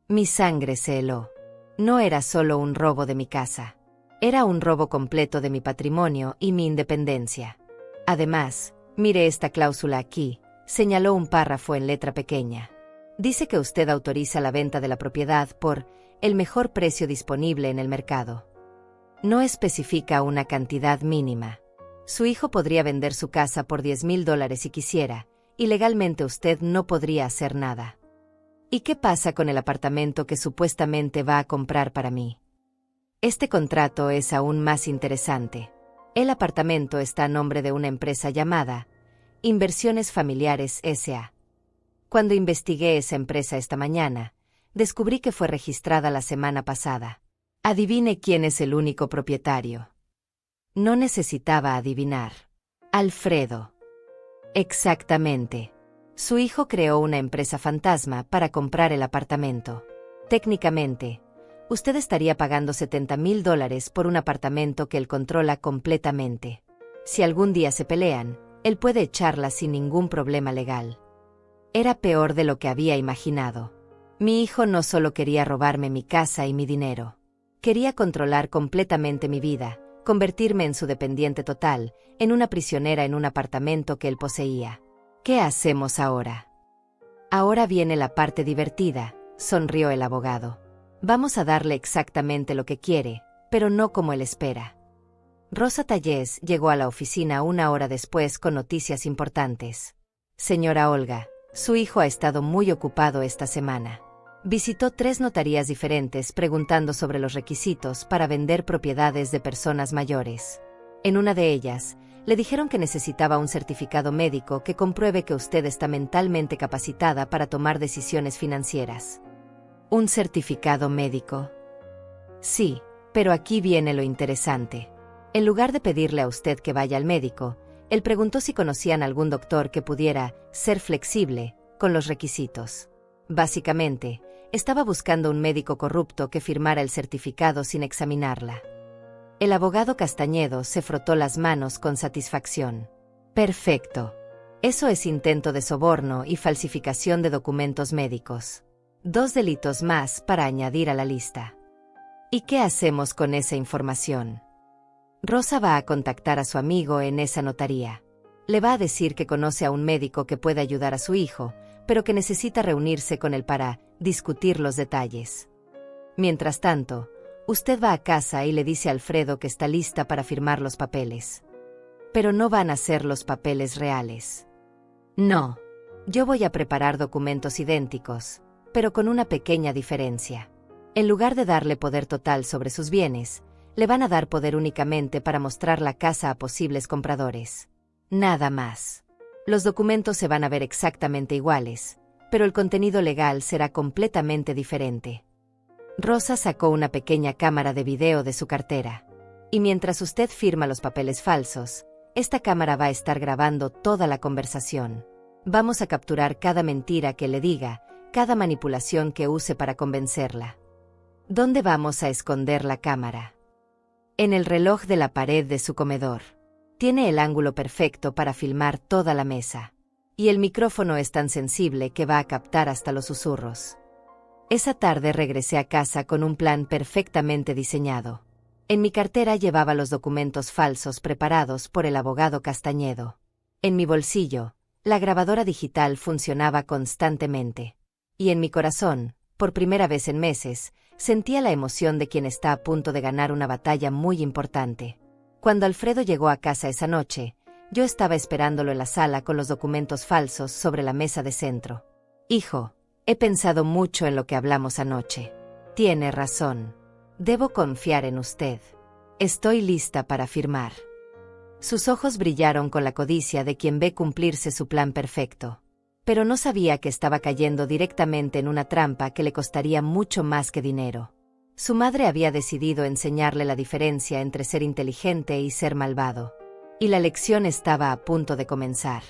Mi sangre se heló. No era solo un robo de mi casa. Era un robo completo de mi patrimonio y mi independencia. Además, mire esta cláusula aquí, señaló un párrafo en letra pequeña. Dice que usted autoriza la venta de la propiedad por el mejor precio disponible en el mercado. No especifica una cantidad mínima. Su hijo podría vender su casa por $10,000 si quisiera, y legalmente usted no podría hacer nada. ¿Y qué pasa con el apartamento que supuestamente va a comprar para mí? Este contrato es aún más interesante. El apartamento está a nombre de una empresa llamada Inversiones Familiares S.A. Cuando investigué esa empresa esta mañana, descubrí que fue registrada la semana pasada. Adivine quién es el único propietario. No necesitaba adivinar. Alfredo. Exactamente. Su hijo creó una empresa fantasma para comprar el apartamento. Técnicamente, usted estaría pagando $70,000 por un apartamento que él controla completamente. Si algún día se pelean, él puede echarla sin ningún problema legal. Era peor de lo que había imaginado. Mi hijo no solo quería robarme mi casa y mi dinero. Quería controlar completamente mi vida, convertirme en su dependiente total, en una prisionera en un apartamento que él poseía. ¿Qué hacemos ahora? Ahora viene la parte divertida, sonrió el abogado. Vamos a darle exactamente lo que quiere, pero no como él espera. Rosa Tallés llegó a la oficina 1 hora después con noticias importantes. Señora Olga, su hijo ha estado muy ocupado esta semana. Visitó 3 notarías diferentes preguntando sobre los requisitos para vender propiedades de personas mayores. En una de ellas, Le dijeron que necesitaba un certificado médico que compruebe que usted está mentalmente capacitada para tomar decisiones financieras. ¿Un certificado médico? Sí, pero aquí viene lo interesante. En lugar de pedirle a usted que vaya al médico, él preguntó si conocían algún doctor que pudiera ser flexible con los requisitos. Básicamente, estaba buscando un médico corrupto que firmara el certificado sin examinarla. El abogado Castañedo se frotó las manos con satisfacción. Perfecto. Eso es intento de soborno y falsificación de documentos médicos. 2 delitos más para añadir a la lista. ¿Y qué hacemos con esa información? Rosa va a contactar a su amigo en esa notaría. Le va a decir que conoce a un médico que puede ayudar a su hijo, pero que necesita reunirse con él para discutir los detalles. Mientras tanto, usted va a casa y le dice a Alfredo que está lista para firmar los papeles. Pero no van a ser los papeles reales. No. Yo voy a preparar documentos idénticos, pero con una pequeña diferencia. En lugar de darle poder total sobre sus bienes, le van a dar poder únicamente para mostrar la casa a posibles compradores. Nada más. Los documentos se van a ver exactamente iguales, pero el contenido legal será completamente diferente. Rosa sacó una pequeña cámara de video de su cartera. Y mientras usted firma los papeles falsos, esta cámara va a estar grabando toda la conversación. Vamos a capturar cada mentira que le diga, cada manipulación que use para convencerla. ¿Dónde vamos a esconder la cámara? En el reloj de la pared de su comedor. Tiene el ángulo perfecto para filmar toda la mesa. Y el micrófono es tan sensible que va a captar hasta los susurros. Esa tarde regresé a casa con un plan perfectamente diseñado. En mi cartera llevaba los documentos falsos preparados por el abogado Castañedo. En mi bolsillo, la grabadora digital funcionaba constantemente. Y en mi corazón, por primera vez en meses, sentía la emoción de quien está a punto de ganar una batalla muy importante. Cuando Alfredo llegó a casa esa noche, yo estaba esperándolo en la sala con los documentos falsos sobre la mesa de centro. Hijo, he pensado mucho en lo que hablamos anoche. Tiene razón. Debo confiar en usted. Estoy lista para firmar. Sus ojos brillaron con la codicia de quien ve cumplirse su plan perfecto. Pero no sabía que estaba cayendo directamente en una trampa que le costaría mucho más que dinero. Su madre había decidido enseñarle la diferencia entre ser inteligente y ser malvado. Y la lección estaba a punto de comenzar.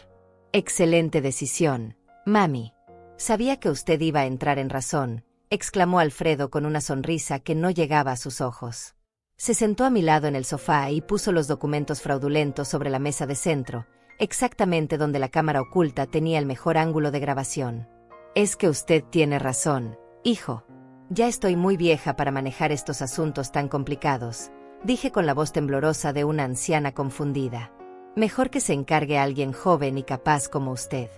Excelente decisión, mami. Sabía que usted iba a entrar en razón, exclamó Alfredo con una sonrisa que no llegaba a sus ojos. Se sentó a mi lado en el sofá y puso los documentos fraudulentos sobre la mesa de centro, exactamente donde la cámara oculta tenía el mejor ángulo de grabación. Es que usted tiene razón, hijo. Ya estoy muy vieja para manejar estos asuntos tan complicados, dije con la voz temblorosa de una anciana confundida. Mejor que se encargue a alguien joven y capaz como usted.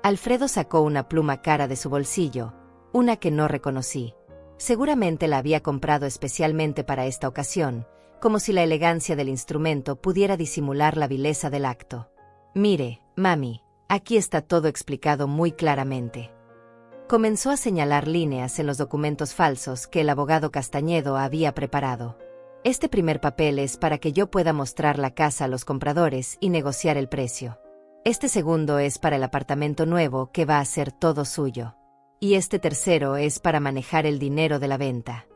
Alfredo sacó una pluma cara de su bolsillo, una que no reconocí. Seguramente la había comprado especialmente para esta ocasión, como si la elegancia del instrumento pudiera disimular la vileza del acto. Mire, mami, aquí está todo explicado muy claramente. Comenzó a señalar líneas en los documentos falsos que el abogado Castañedo había preparado. Este primer papel es para que yo pueda mostrar la casa a los compradores y negociar el precio. Este segundo es para el apartamento nuevo que va a ser todo suyo. Y este tercero es para manejar el dinero de la venta.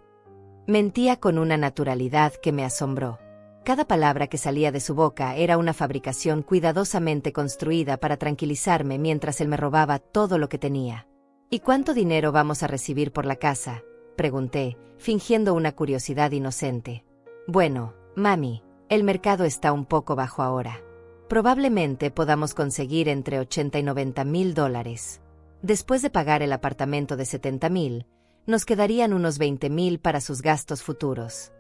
Mentía con una naturalidad que me asombró. Cada palabra que salía de su boca era una fabricación cuidadosamente construida para tranquilizarme mientras él me robaba todo lo que tenía. ¿Y cuánto dinero vamos a recibir por la casa?, pregunté, fingiendo una curiosidad inocente. Bueno, mami, el mercado está un poco bajo ahora. Probablemente podamos conseguir entre 80 y 90 mil dólares. Después de pagar el apartamento de 70 mil, nos quedarían unos 20 mil para sus gastos futuros.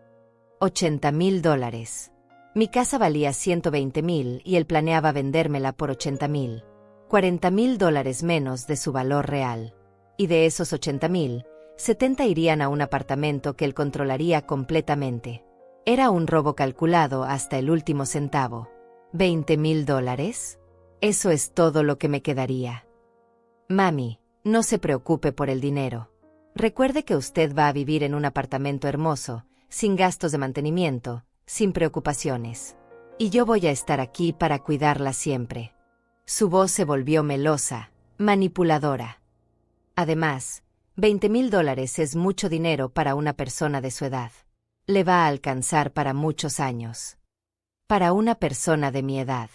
80 mil dólares. Mi casa valía 120 mil y él planeaba vendérmela por 80 mil. 40 mil dólares menos de su valor real. Y de esos 80 mil, 70 irían a un apartamento que él controlaría completamente. Era un robo calculado hasta el último centavo. ¿20 mil dólares? Eso es todo lo que me quedaría. Mami, no se preocupe por el dinero. Recuerde que usted va a vivir en un apartamento hermoso, sin gastos de mantenimiento, sin preocupaciones. Y yo voy a estar aquí para cuidarla siempre. Su voz se volvió melosa, manipuladora. Además, $20,000 es mucho dinero para una persona de su edad. Le va a alcanzar para muchos años. Para una persona de mi edad.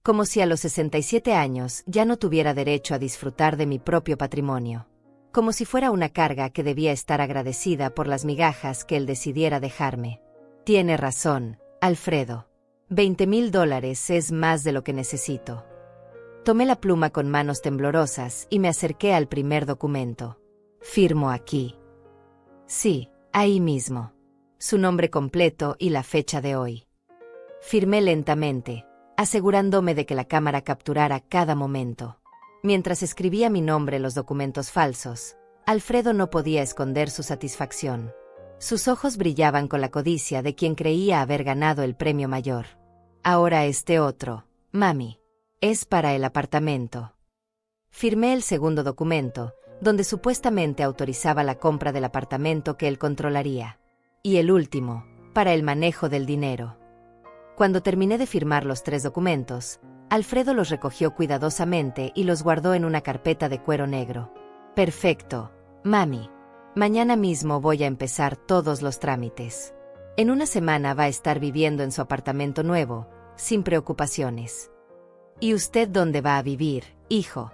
Como si a los 67 años ya no tuviera derecho a disfrutar de mi propio patrimonio. Como si fuera una carga que debía estar agradecida por las migajas que él decidiera dejarme. Tiene razón, Alfredo. $20,000 es más de lo que necesito. Tomé la pluma con manos temblorosas y me acerqué al primer documento. Firmo aquí. Sí, ahí mismo. Su nombre completo y la fecha de hoy. Firmé lentamente, asegurándome de que la cámara capturara cada momento. Mientras escribía mi nombre en los documentos falsos, Alfredo no podía esconder su satisfacción. Sus ojos brillaban con la codicia de quien creía haber ganado el premio mayor. Ahora este otro, mami. Es para el apartamento. Firmé el segundo documento, donde supuestamente autorizaba la compra del apartamento que él controlaría. Y el último, para el manejo del dinero. Cuando terminé de firmar los 3 documentos, Alfredo los recogió cuidadosamente y los guardó en una carpeta de cuero negro. Perfecto, mami. Mañana mismo voy a empezar todos los trámites. En una semana va a estar viviendo en su apartamento nuevo, sin preocupaciones. ¿Y usted dónde va a vivir, hijo?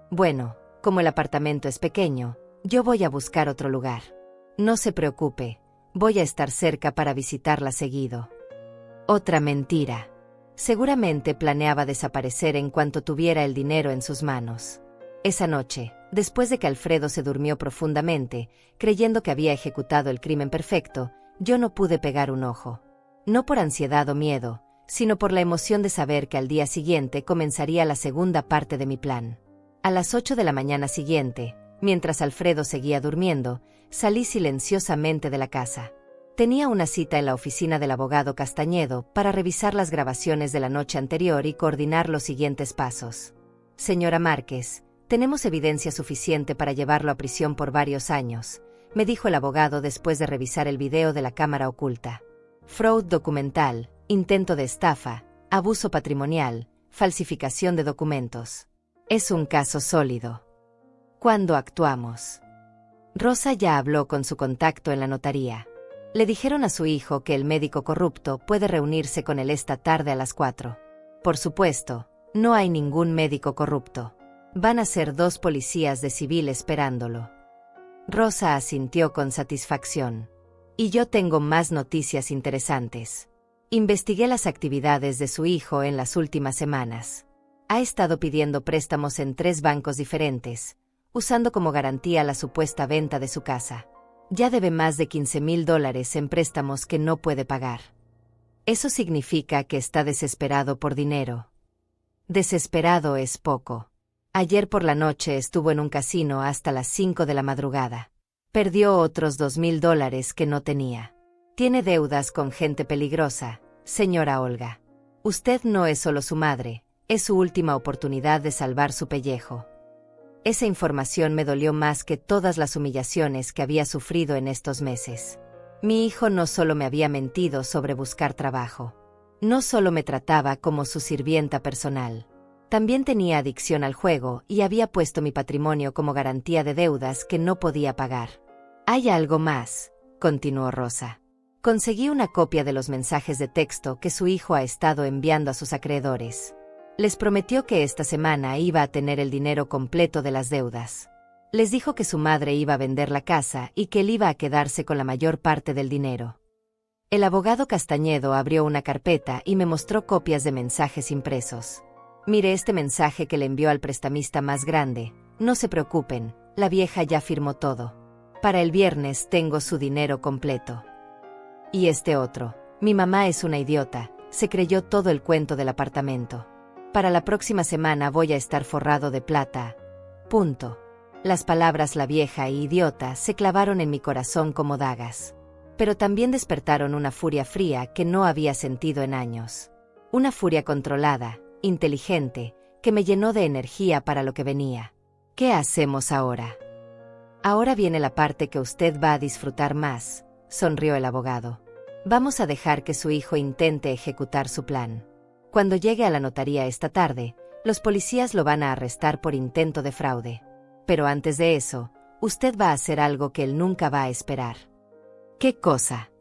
Bueno, como el apartamento es pequeño, yo voy a buscar otro lugar. No se preocupe, voy a estar cerca para visitarla seguido. Otra mentira. Seguramente planeaba desaparecer en cuanto tuviera el dinero en sus manos. Esa noche, después de que Alfredo se durmió profundamente, creyendo que había ejecutado el crimen perfecto, yo no pude pegar un ojo. No por ansiedad o miedo, sino por la emoción de saber que al día siguiente comenzaría la segunda parte de mi plan. A las 8 de la mañana siguiente, mientras Alfredo seguía durmiendo, salí silenciosamente de la casa. Tenía una cita en la oficina del abogado Castañedo para revisar las grabaciones de la noche anterior y coordinar los siguientes pasos. Señora Márquez, tenemos evidencia suficiente para llevarlo a prisión por varios años, me dijo el abogado después de revisar el video de la cámara oculta. Fraude documental, intento de estafa, abuso patrimonial, falsificación de documentos. Es un caso sólido. ¿Cuándo actuamos? Rosa ya habló con su contacto en la notaría. Le dijeron a su hijo que el médico corrupto puede reunirse con él esta tarde a las 4. Por supuesto, no hay ningún médico corrupto. Van a ser 2 policías de civil esperándolo. Rosa asintió con satisfacción. Y yo tengo más noticias interesantes. Investigué las actividades de su hijo en las últimas semanas. Ha estado pidiendo préstamos en 3 bancos diferentes, usando como garantía la supuesta venta de su casa. Ya debe más de $15,000 en préstamos que no puede pagar. Eso significa que está desesperado por dinero. Desesperado es poco. Ayer por la noche estuvo en un casino hasta las 5 de la madrugada. Perdió otros $2,000 que no tenía. Tiene deudas con gente peligrosa, señora Olga. Usted no es solo su madre, es su última oportunidad de salvar su pellejo. Esa información me dolió más que todas las humillaciones que había sufrido en estos meses. Mi hijo no solo me había mentido sobre buscar trabajo. No solo me trataba como su sirvienta personal. También tenía adicción al juego y había puesto mi patrimonio como garantía de deudas que no podía pagar. Hay algo más, continuó Rosa. Conseguí una copia de los mensajes de texto que su hijo ha estado enviando a sus acreedores. Les prometió que esta semana iba a tener el dinero completo de las deudas. Les dijo que su madre iba a vender la casa y que él iba a quedarse con la mayor parte del dinero. El abogado Castañedo abrió una carpeta y me mostró copias de mensajes impresos. Mire este mensaje que le envió al prestamista más grande. No se preocupen, la vieja ya firmó todo. Para el viernes tengo su dinero completo. Y este otro. Mi mamá es una idiota, se creyó todo el cuento del apartamento. Para la próxima semana voy a estar forrado de plata. Punto. Las palabras la vieja e idiota se clavaron en mi corazón como dagas. Pero también despertaron una furia fría que no había sentido en años. Una furia controlada, inteligente, que me llenó de energía para lo que venía. ¿Qué hacemos ahora? Ahora viene la parte que usted va a disfrutar más, sonrió el abogado. Vamos a dejar que su hijo intente ejecutar su plan. Cuando llegue a la notaría esta tarde, los policías lo van a arrestar por intento de fraude. Pero antes de eso, usted va a hacer algo que él nunca va a esperar. ¿Qué cosa?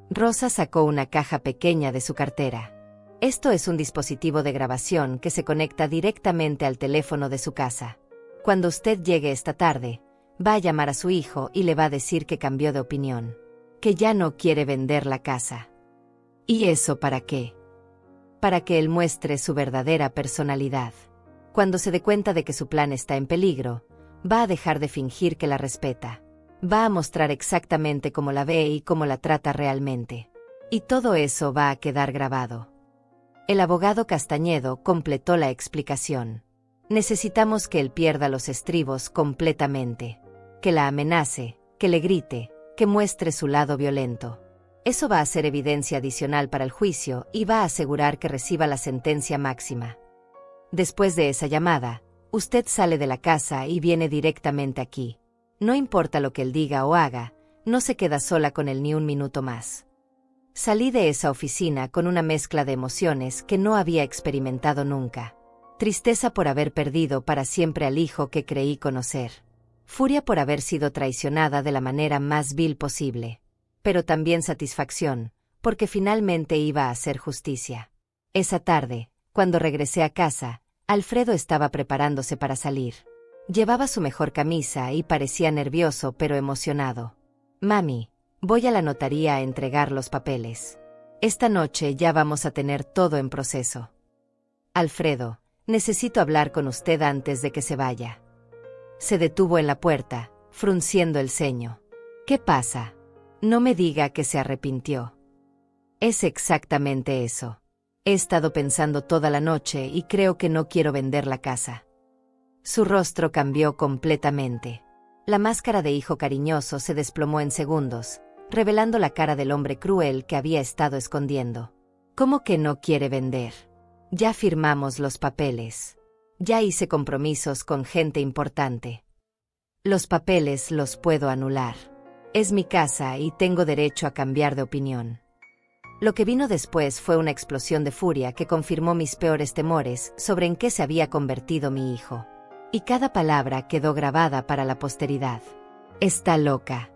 Rosa sacó una caja pequeña de su cartera. Esto es un dispositivo de grabación que se conecta directamente al teléfono de su casa. Cuando usted llegue esta tarde, va a llamar a su hijo y le va a decir que cambió de opinión, que ya no quiere vender la casa. ¿Y eso para qué? Para que él muestre su verdadera personalidad. Cuando se dé cuenta de que su plan está en peligro, va a dejar de fingir que la respeta. Va a mostrar exactamente cómo la ve y cómo la trata realmente. Y todo eso va a quedar grabado. El abogado Castañedo completó la explicación. Necesitamos que él pierda los estribos completamente. Que la amenace, que le grite, que muestre su lado violento. Eso va a ser evidencia adicional para el juicio y va a asegurar que reciba la sentencia máxima. Después de esa llamada, usted sale de la casa y viene directamente aquí. No importa lo que él diga o haga, no se queda sola con él ni un minuto más. Salí de esa oficina con una mezcla de emociones que no había experimentado nunca. Tristeza por haber perdido para siempre al hijo que creí conocer. Furia por haber sido traicionada de la manera más vil posible. Pero también satisfacción, porque finalmente iba a hacer justicia. Esa tarde, cuando regresé a casa, Alfredo estaba preparándose para salir. Llevaba su mejor camisa y parecía nervioso pero emocionado. Mami, voy a la notaría a entregar los papeles. Esta noche ya vamos a tener todo en proceso. Alfredo, necesito hablar con usted antes de que se vaya. Se detuvo en la puerta, frunciendo el ceño. ¿Qué pasa? No me diga que se arrepintió. Es exactamente eso. He estado pensando toda la noche y creo que no quiero vender la casa. Su rostro cambió completamente. La máscara de hijo cariñoso se desplomó en segundos, revelando la cara del hombre cruel que había estado escondiendo. ¿Cómo que no quiere vender? Ya firmamos los papeles. Ya hice compromisos con gente importante. Los papeles los puedo anular. Es mi casa y tengo derecho a cambiar de opinión. Lo que vino después fue una explosión de furia que confirmó mis peores temores sobre en qué se había convertido mi hijo. Y cada palabra quedó grabada para la posteridad. Está loca.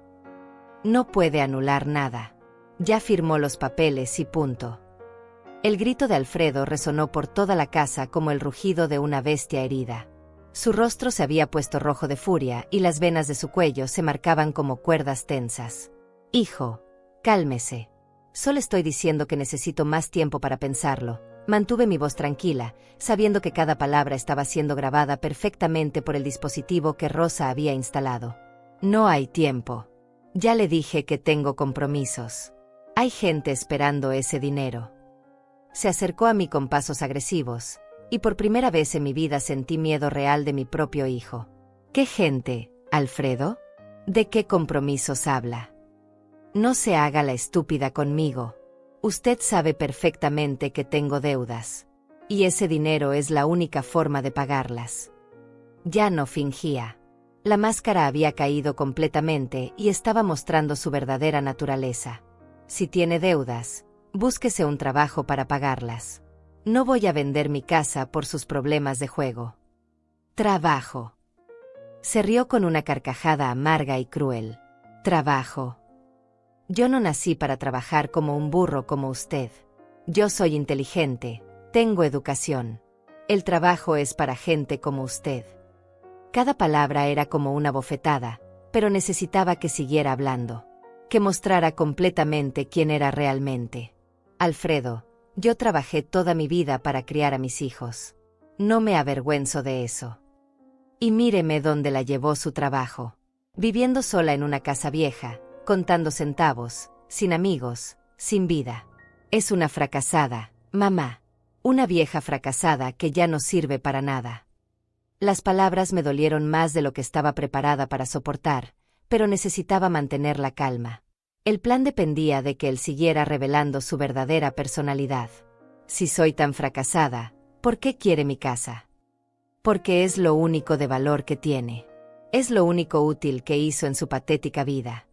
No puede anular nada. Ya firmó los papeles y punto. El grito de Alfredo resonó por toda la casa como el rugido de una bestia herida. Su rostro se había puesto rojo de furia y las venas de su cuello se marcaban como cuerdas tensas. Hijo, cálmese. Solo estoy diciendo que necesito más tiempo para pensarlo. Mantuve mi voz tranquila, sabiendo que cada palabra estaba siendo grabada perfectamente por el dispositivo que Rosa había instalado. No hay tiempo. Ya le dije que tengo compromisos. Hay gente esperando ese dinero. Se acercó a mí con pasos agresivos, y por primera vez en mi vida sentí miedo real de mi propio hijo. ¿Qué gente, Alfredo? ¿De qué compromisos habla? No se haga la estúpida conmigo. Usted sabe perfectamente que tengo deudas. Y ese dinero es la única forma de pagarlas. Ya no fingía. La máscara había caído completamente y estaba mostrando su verdadera naturaleza. Si tiene deudas, búsquese un trabajo para pagarlas. No voy a vender mi casa por sus problemas de juego. Trabajo. Se rió con una carcajada amarga y cruel. Trabajo. Yo no nací para trabajar como un burro como usted. Yo soy inteligente, tengo educación. El trabajo es para gente como usted. Cada palabra era como una bofetada, pero necesitaba que siguiera hablando, que mostrara completamente quién era realmente. Alfredo, yo trabajé toda mi vida para criar a mis hijos. No me avergüenzo de eso. Y míreme dónde la llevó su trabajo. Viviendo sola en una casa vieja, contando centavos, sin amigos, sin vida. Es una fracasada, mamá. Una vieja fracasada que ya no sirve para nada. Las palabras me dolieron más de lo que estaba preparada para soportar, pero necesitaba mantener la calma. El plan dependía de que él siguiera revelando su verdadera personalidad. Si soy tan fracasada, ¿por qué quiere mi casa? Porque es lo único de valor que tiene. Es lo único útil que hizo en su patética vida.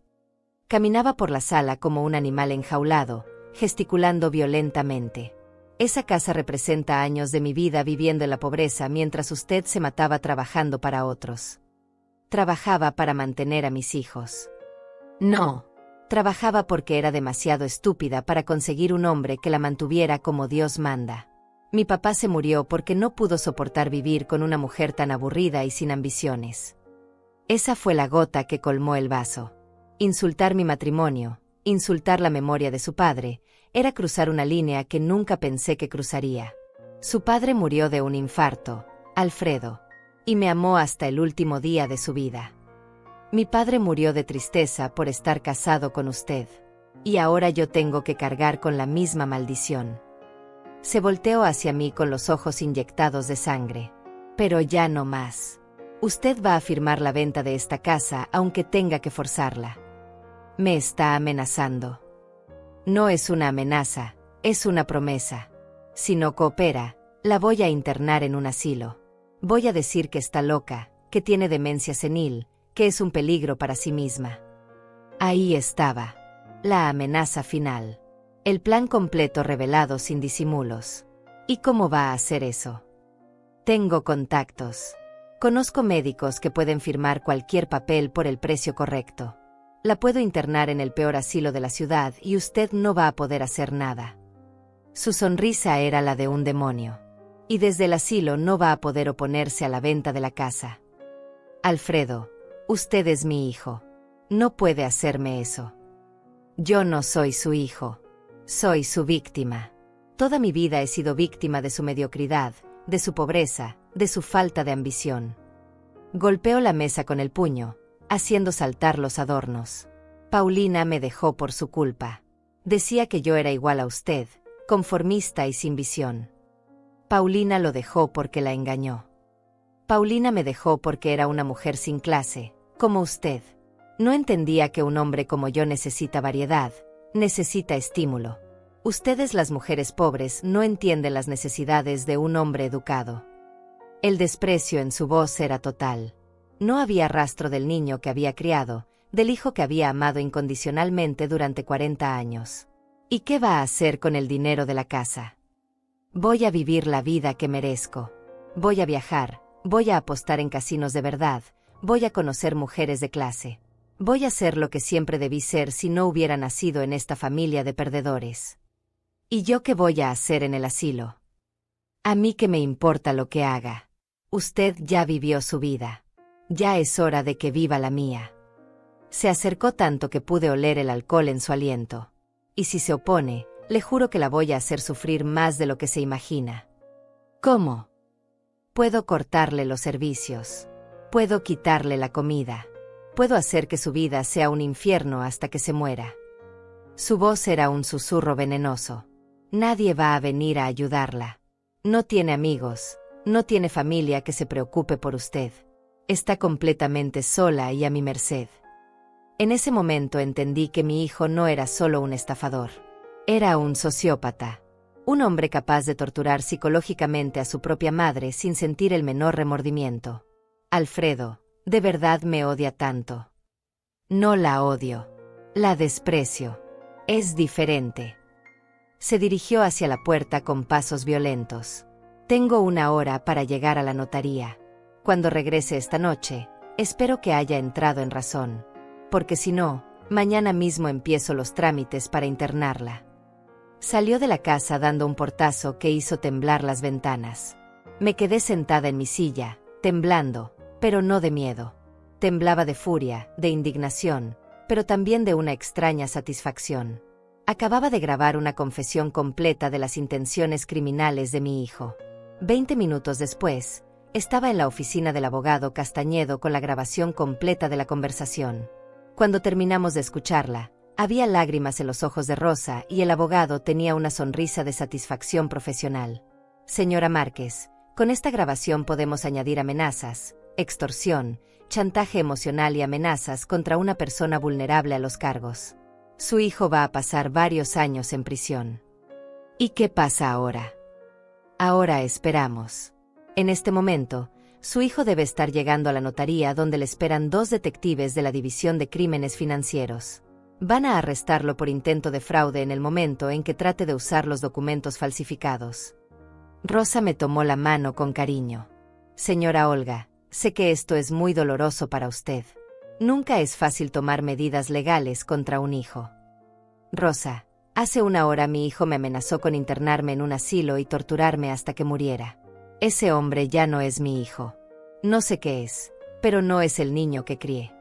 Caminaba por la sala como un animal enjaulado, gesticulando violentamente. Esa casa representa años de mi vida viviendo en la pobreza mientras usted se mataba trabajando para otros. Trabajaba para mantener a mis hijos. No. Trabajaba porque era demasiado estúpida para conseguir un hombre que la mantuviera como Dios manda. Mi papá se murió porque no pudo soportar vivir con una mujer tan aburrida y sin ambiciones. Esa fue la gota que colmó el vaso. Insultar mi matrimonio, insultar la memoria de su padre, era cruzar una línea que nunca pensé que cruzaría. Su padre murió de un infarto, Alfredo, y me amó hasta el último día de su vida. Mi padre murió de tristeza por estar casado con usted, y ahora yo tengo que cargar con la misma maldición. Se volteó hacia mí con los ojos inyectados de sangre. Pero ya no más. Usted va a firmar la venta de esta casa aunque tenga que forzarla. Me está amenazando. No es una amenaza, es una promesa. Si no coopera, la voy a internar en un asilo. Voy a decir que está loca, que tiene demencia senil, que es un peligro para sí misma. Ahí estaba. La amenaza final. El plan completo revelado sin disimulos. ¿Y cómo va a hacer eso? Tengo contactos. Conozco médicos que pueden firmar cualquier papel por el precio correcto. La puedo internar en el peor asilo de la ciudad y usted no va a poder hacer nada. Su sonrisa era la de un demonio. Y desde el asilo no va a poder oponerse a la venta de la casa. Alfredo, usted es mi hijo. No puede hacerme eso. Yo no soy su hijo. Soy su víctima. Toda mi vida he sido víctima de su mediocridad, de su pobreza, de su falta de ambición. Golpeó la mesa con el puño, haciendo saltar los adornos. Paulina me dejó por su culpa. Decía que yo era igual a usted, conformista y sin visión. Paulina lo dejó porque la engañó. Paulina me dejó porque era una mujer sin clase, como usted. No entendía que un hombre como yo necesita variedad, necesita estímulo. Ustedes, las mujeres pobres, no entienden las necesidades de un hombre educado. El desprecio en su voz era total. No había rastro del niño que había criado, del hijo que había amado incondicionalmente durante 40 años. ¿Y qué va a hacer con el dinero de la casa? Voy a vivir la vida que merezco. Voy a viajar, voy a apostar en casinos de verdad, voy a conocer mujeres de clase. Voy a ser lo que siempre debí ser si no hubiera nacido en esta familia de perdedores. ¿Y yo qué voy a hacer en el asilo? A mí qué me importa lo que haga. Usted ya vivió su vida. Ya es hora de que viva la mía. Se acercó tanto que pude oler el alcohol en su aliento. Y si se opone, le juro que la voy a hacer sufrir más de lo que se imagina. ¿Cómo? Puedo cortarle los servicios. Puedo quitarle la comida. Puedo hacer que su vida sea un infierno hasta que se muera. Su voz era un susurro venenoso. Nadie va a venir a ayudarla. No tiene amigos, no tiene familia que se preocupe por usted. Está completamente sola y a mi merced. En ese momento entendí que mi hijo no era solo un estafador. Era un sociópata. Un hombre capaz de torturar psicológicamente a su propia madre sin sentir el menor remordimiento. Alfredo, ¿de verdad me odia tanto? No la odio. La desprecio. Es diferente. Se dirigió hacia la puerta con pasos violentos. Tengo 1 hora para llegar a la notaría. Cuando regrese esta noche, espero que haya entrado en razón. Porque si no, mañana mismo empiezo los trámites para internarla. Salió de la casa dando un portazo que hizo temblar las ventanas. Me quedé sentada en mi silla, temblando, pero no de miedo. Temblaba de furia, de indignación, pero también de una extraña satisfacción. Acababa de grabar una confesión completa de las intenciones criminales de mi hijo. 20 minutos después, estaba en la oficina del abogado Castañedo con la grabación completa de la conversación. Cuando terminamos de escucharla, había lágrimas en los ojos de Rosa y el abogado tenía una sonrisa de satisfacción profesional. Señora Márquez, con esta grabación podemos añadir amenazas, extorsión, chantaje emocional y amenazas contra una persona vulnerable a los cargos. Su hijo va a pasar varios años en prisión. ¿Y qué pasa ahora? Ahora esperamos. En este momento, su hijo debe estar llegando a la notaría donde le esperan 2 detectives de la División de Crímenes Financieros. Van a arrestarlo por intento de fraude en el momento en que trate de usar los documentos falsificados. Rosa me tomó la mano con cariño. Señora Olga, sé que esto es muy doloroso para usted. Nunca es fácil tomar medidas legales contra un hijo. Rosa, hace una hora mi hijo me amenazó con internarme en un asilo y torturarme hasta que muriera. Ese hombre ya no es mi hijo. No sé qué es, pero no es el niño que crié.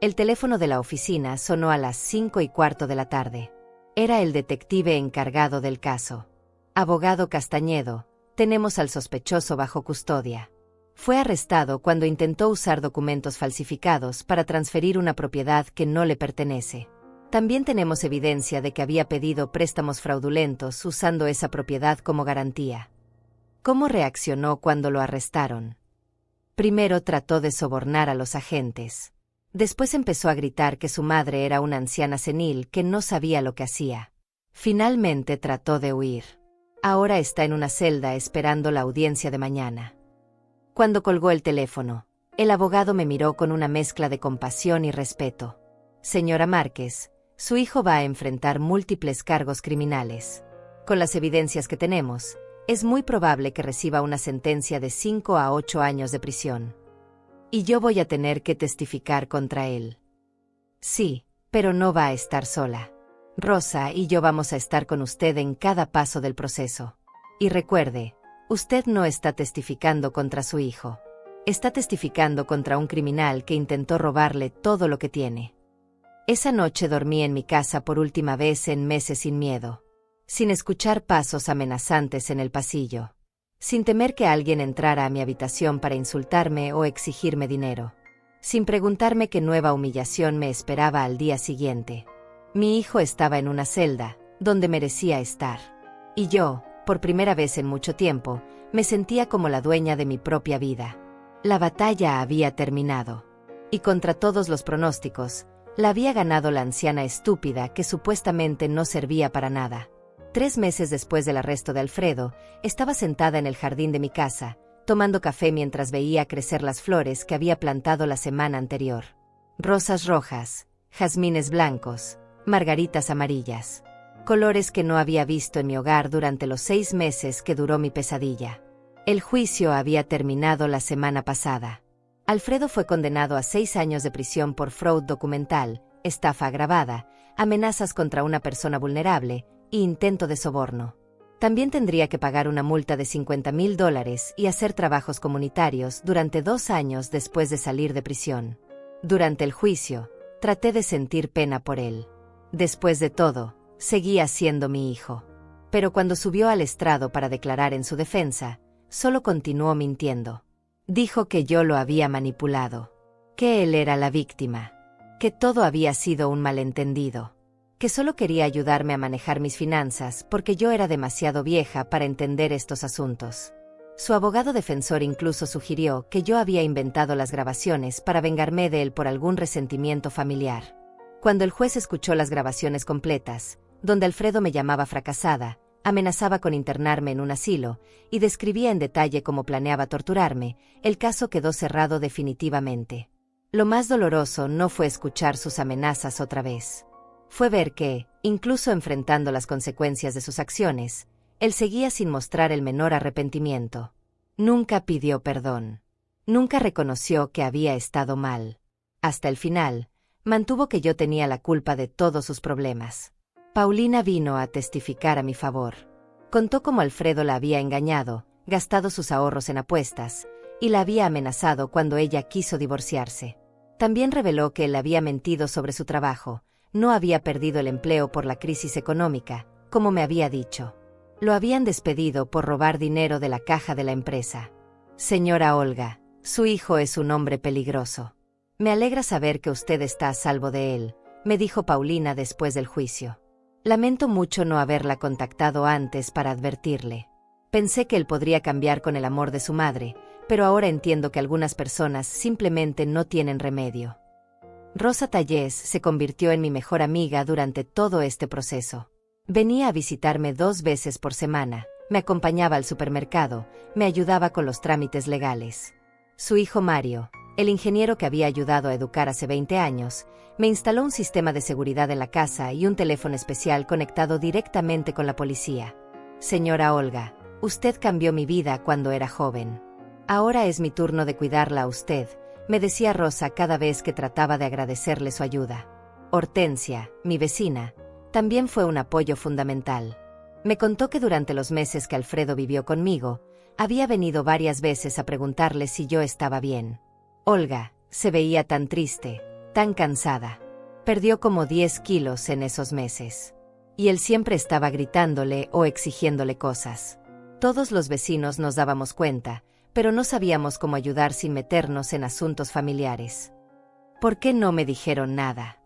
El teléfono de la oficina sonó a las 5:15 de la tarde. Era el detective encargado del caso. Abogado Castañedo, tenemos al sospechoso bajo custodia. Fue arrestado cuando intentó usar documentos falsificados para transferir una propiedad que no le pertenece. También tenemos evidencia de que había pedido préstamos fraudulentos usando esa propiedad como garantía. ¿Cómo reaccionó cuando lo arrestaron? Primero trató de sobornar a los agentes. Después empezó a gritar que su madre era una anciana senil que no sabía lo que hacía. Finalmente trató de huir. Ahora está en una celda esperando la audiencia de mañana. Cuando colgó el teléfono, el abogado me miró con una mezcla de compasión y respeto. Señora Márquez, su hijo va a enfrentar múltiples cargos criminales. Con las evidencias que tenemos, es muy probable que reciba una sentencia de 5 a 8 años de prisión. Y yo voy a tener que testificar contra él. Sí, pero no va a estar sola. Rosa y yo vamos a estar con usted en cada paso del proceso. Y recuerde, usted no está testificando contra su hijo. Está testificando contra un criminal que intentó robarle todo lo que tiene. Esa noche dormí en mi casa por última vez en meses sin miedo. Sin escuchar pasos amenazantes en el pasillo. Sin temer que alguien entrara a mi habitación para insultarme o exigirme dinero. Sin preguntarme qué nueva humillación me esperaba al día siguiente. Mi hijo estaba en una celda, donde merecía estar. Y yo, por primera vez en mucho tiempo, me sentía como la dueña de mi propia vida. La batalla había terminado. Y contra todos los pronósticos, la había ganado la anciana estúpida que supuestamente no servía para nada. 3 meses después del arresto de Alfredo, estaba sentada en el jardín de mi casa, tomando café mientras veía crecer las flores que había plantado la semana anterior. Rosas rojas, jazmines blancos, margaritas amarillas. Colores que no había visto en mi hogar durante los 6 meses que duró mi pesadilla. El juicio había terminado la semana pasada. Alfredo fue condenado a 6 años de prisión por fraude documental, estafa agravada, amenazas contra una persona vulnerable, e intento de soborno. También tendría que pagar una multa de $50,000 y hacer trabajos comunitarios durante 2 años después de salir de prisión. Durante el juicio, traté de sentir pena por él. Después de todo, seguía siendo mi hijo. Pero cuando subió al estrado para declarar en su defensa, solo continuó mintiendo. Dijo que yo lo había manipulado, que él era la víctima, que todo había sido un malentendido. Que solo quería ayudarme a manejar mis finanzas porque yo era demasiado vieja para entender estos asuntos. Su abogado defensor incluso sugirió que yo había inventado las grabaciones para vengarme de él por algún resentimiento familiar. Cuando el juez escuchó las grabaciones completas, donde Alfredo me llamaba fracasada, amenazaba con internarme en un asilo y describía en detalle cómo planeaba torturarme, el caso quedó cerrado definitivamente. Lo más doloroso no fue escuchar sus amenazas otra vez. Fue ver que, incluso enfrentando las consecuencias de sus acciones, él seguía sin mostrar el menor arrepentimiento. Nunca pidió perdón. Nunca reconoció que había estado mal. Hasta el final, mantuvo que yo tenía la culpa de todos sus problemas. Paulina vino a testificar a mi favor. Contó cómo Alfredo la había engañado, gastado sus ahorros en apuestas, y la había amenazado cuando ella quiso divorciarse. También reveló que él había mentido sobre su trabajo. No había perdido el empleo por la crisis económica, como me había dicho. Lo habían despedido por robar dinero de la caja de la empresa. Señora Olga, su hijo es un hombre peligroso. Me alegra saber que usted está a salvo de él, me dijo Paulina después del juicio. Lamento mucho no haberla contactado antes para advertirle. Pensé que él podría cambiar con el amor de su madre, pero ahora entiendo que algunas personas simplemente no tienen remedio. Rosa Tallés se convirtió en mi mejor amiga durante todo este proceso. Venía a visitarme 2 veces por semana, me acompañaba al supermercado, me ayudaba con los trámites legales. Su hijo Mario, El ingeniero que había ayudado a educar hace 20 años, me instaló un sistema de seguridad en la casa y un teléfono especial conectado directamente con la policía. Señora Olga, usted cambió mi vida cuando era joven. Ahora es mi turno de cuidarla a usted, me decía Rosa cada vez que trataba de agradecerle su ayuda. Hortensia, mi vecina, también fue un apoyo fundamental. Me contó que durante los meses que Alfredo vivió conmigo, había venido varias veces a preguntarle si yo estaba bien. Olga se veía tan triste, tan cansada. Perdió como 10 kilos en esos meses. Y él siempre estaba gritándole o exigiéndole cosas. Todos los vecinos nos dábamos cuenta, pero no sabíamos cómo ayudar sin meternos en asuntos familiares. ¿Por qué no me dijeron nada?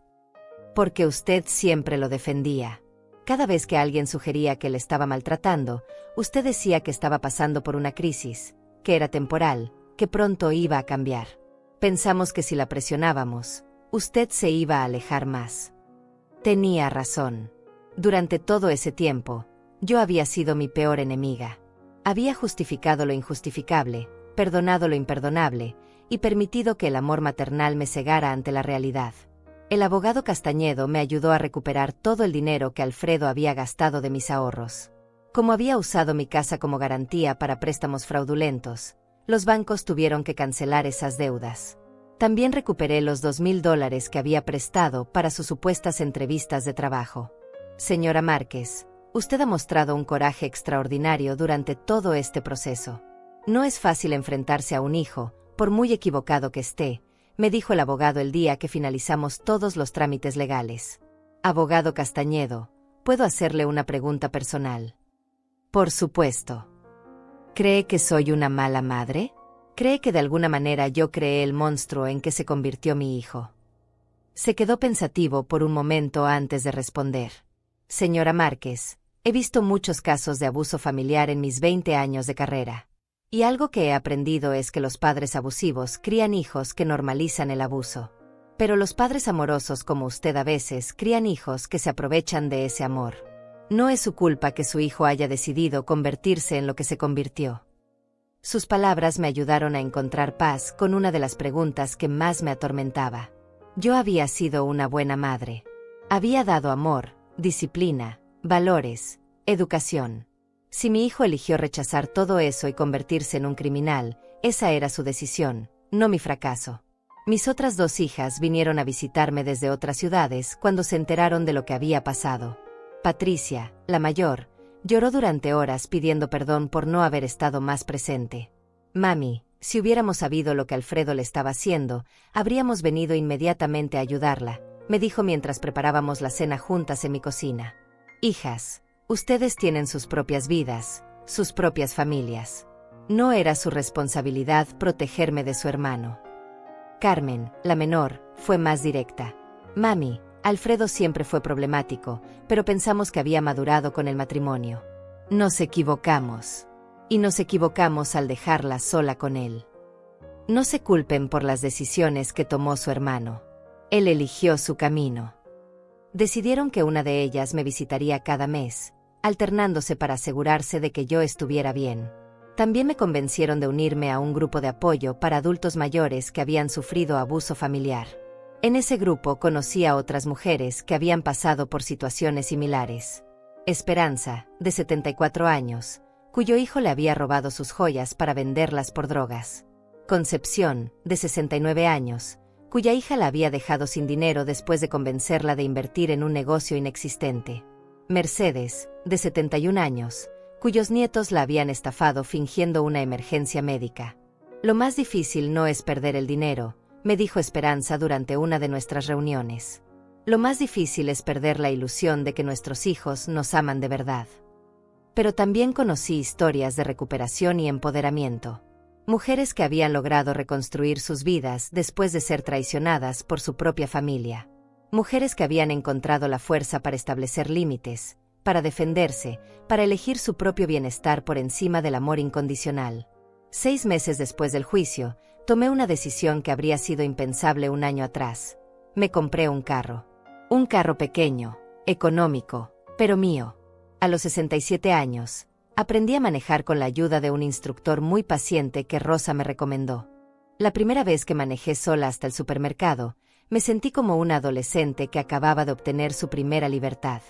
Porque usted siempre lo defendía. Cada vez que alguien sugería que le estaba maltratando, usted decía que estaba pasando por una crisis, que era temporal, que pronto iba a cambiar. Pensamos que si la presionábamos, usted se iba a alejar más. Tenía razón. Durante todo ese tiempo, yo había sido mi peor enemiga. Había justificado lo injustificable, perdonado lo imperdonable, y permitido que el amor maternal me cegara ante la realidad. El abogado Castañedo me ayudó a recuperar todo el dinero que Alfredo había gastado de mis ahorros. Como había usado mi casa como garantía para préstamos fraudulentos, los bancos tuvieron que cancelar esas deudas. También recuperé los $2,000 que había prestado para sus supuestas entrevistas de trabajo. Señora Márquez, usted ha mostrado un coraje extraordinario durante todo este proceso. No es fácil enfrentarse a un hijo, por muy equivocado que esté, me dijo el abogado el día que finalizamos todos los trámites legales. Abogado Castañedo, ¿puedo hacerle una pregunta personal? Por supuesto. ¿Cree que soy una mala madre? ¿Cree que de alguna manera yo creé el monstruo en que se convirtió mi hijo? Se quedó pensativo por un momento antes de responder. Señora Márquez, he visto muchos casos de abuso familiar en mis 20 años de carrera. Y algo que he aprendido es que los padres abusivos crían hijos que normalizan el abuso. Pero los padres amorosos como usted a veces crían hijos que se aprovechan de ese amor. No es su culpa que su hijo haya decidido convertirse en lo que se convirtió. Sus palabras me ayudaron a encontrar paz con una de las preguntas que más me atormentaba. Yo había sido una buena madre. Había dado amor, disciplina, valores, educación. Si mi hijo eligió rechazar todo eso y convertirse en un criminal, esa era su decisión, no mi fracaso. Mis otras 2 hijas vinieron a visitarme desde otras ciudades cuando se enteraron de lo que había pasado. Patricia, la mayor, lloró durante horas pidiendo perdón por no haber estado más presente. Mami, si hubiéramos sabido lo que Alfredo le estaba haciendo, habríamos venido inmediatamente a ayudarla, me dijo mientras preparábamos la cena juntas en mi cocina. Hijas, ustedes tienen sus propias vidas, sus propias familias. No era su responsabilidad protegerme de su hermano. Carmen, la menor, fue más directa. Mami, Alfredo siempre fue problemático, pero pensamos que había madurado con el matrimonio. Nos equivocamos. Y nos equivocamos al dejarla sola con él. No se culpen por las decisiones que tomó su hermano. Él eligió su camino. Decidieron que una de ellas me visitaría cada mes, alternándose para asegurarse de que yo estuviera bien. También me convencieron de unirme a un grupo de apoyo para adultos mayores que habían sufrido abuso familiar. En ese grupo conocí a otras mujeres que habían pasado por situaciones similares. Esperanza, de 74 años, cuyo hijo le había robado sus joyas para venderlas por drogas. Concepción, de 69 años, cuya hija la había dejado sin dinero después de convencerla de invertir en un negocio inexistente. Mercedes, de 71 años, cuyos nietos la habían estafado fingiendo una emergencia médica. Lo más difícil no es perder el dinero, me dijo Esperanza durante una de nuestras reuniones. Lo más difícil es perder la ilusión de que nuestros hijos nos aman de verdad. Pero también conocí historias de recuperación y empoderamiento. Mujeres que habían logrado reconstruir sus vidas después de ser traicionadas por su propia familia. Mujeres que habían encontrado la fuerza para establecer límites, para defenderse, para elegir su propio bienestar por encima del amor incondicional. 6 meses después del juicio, tomé una decisión que habría sido impensable un año atrás. Me compré un carro. Un carro pequeño, económico, pero mío. A los 67 años, aprendí a manejar con la ayuda de un instructor muy paciente que Rosa me recomendó. La primera vez que manejé sola hasta el supermercado, me sentí como una adolescente que acababa de obtener su primera libertad.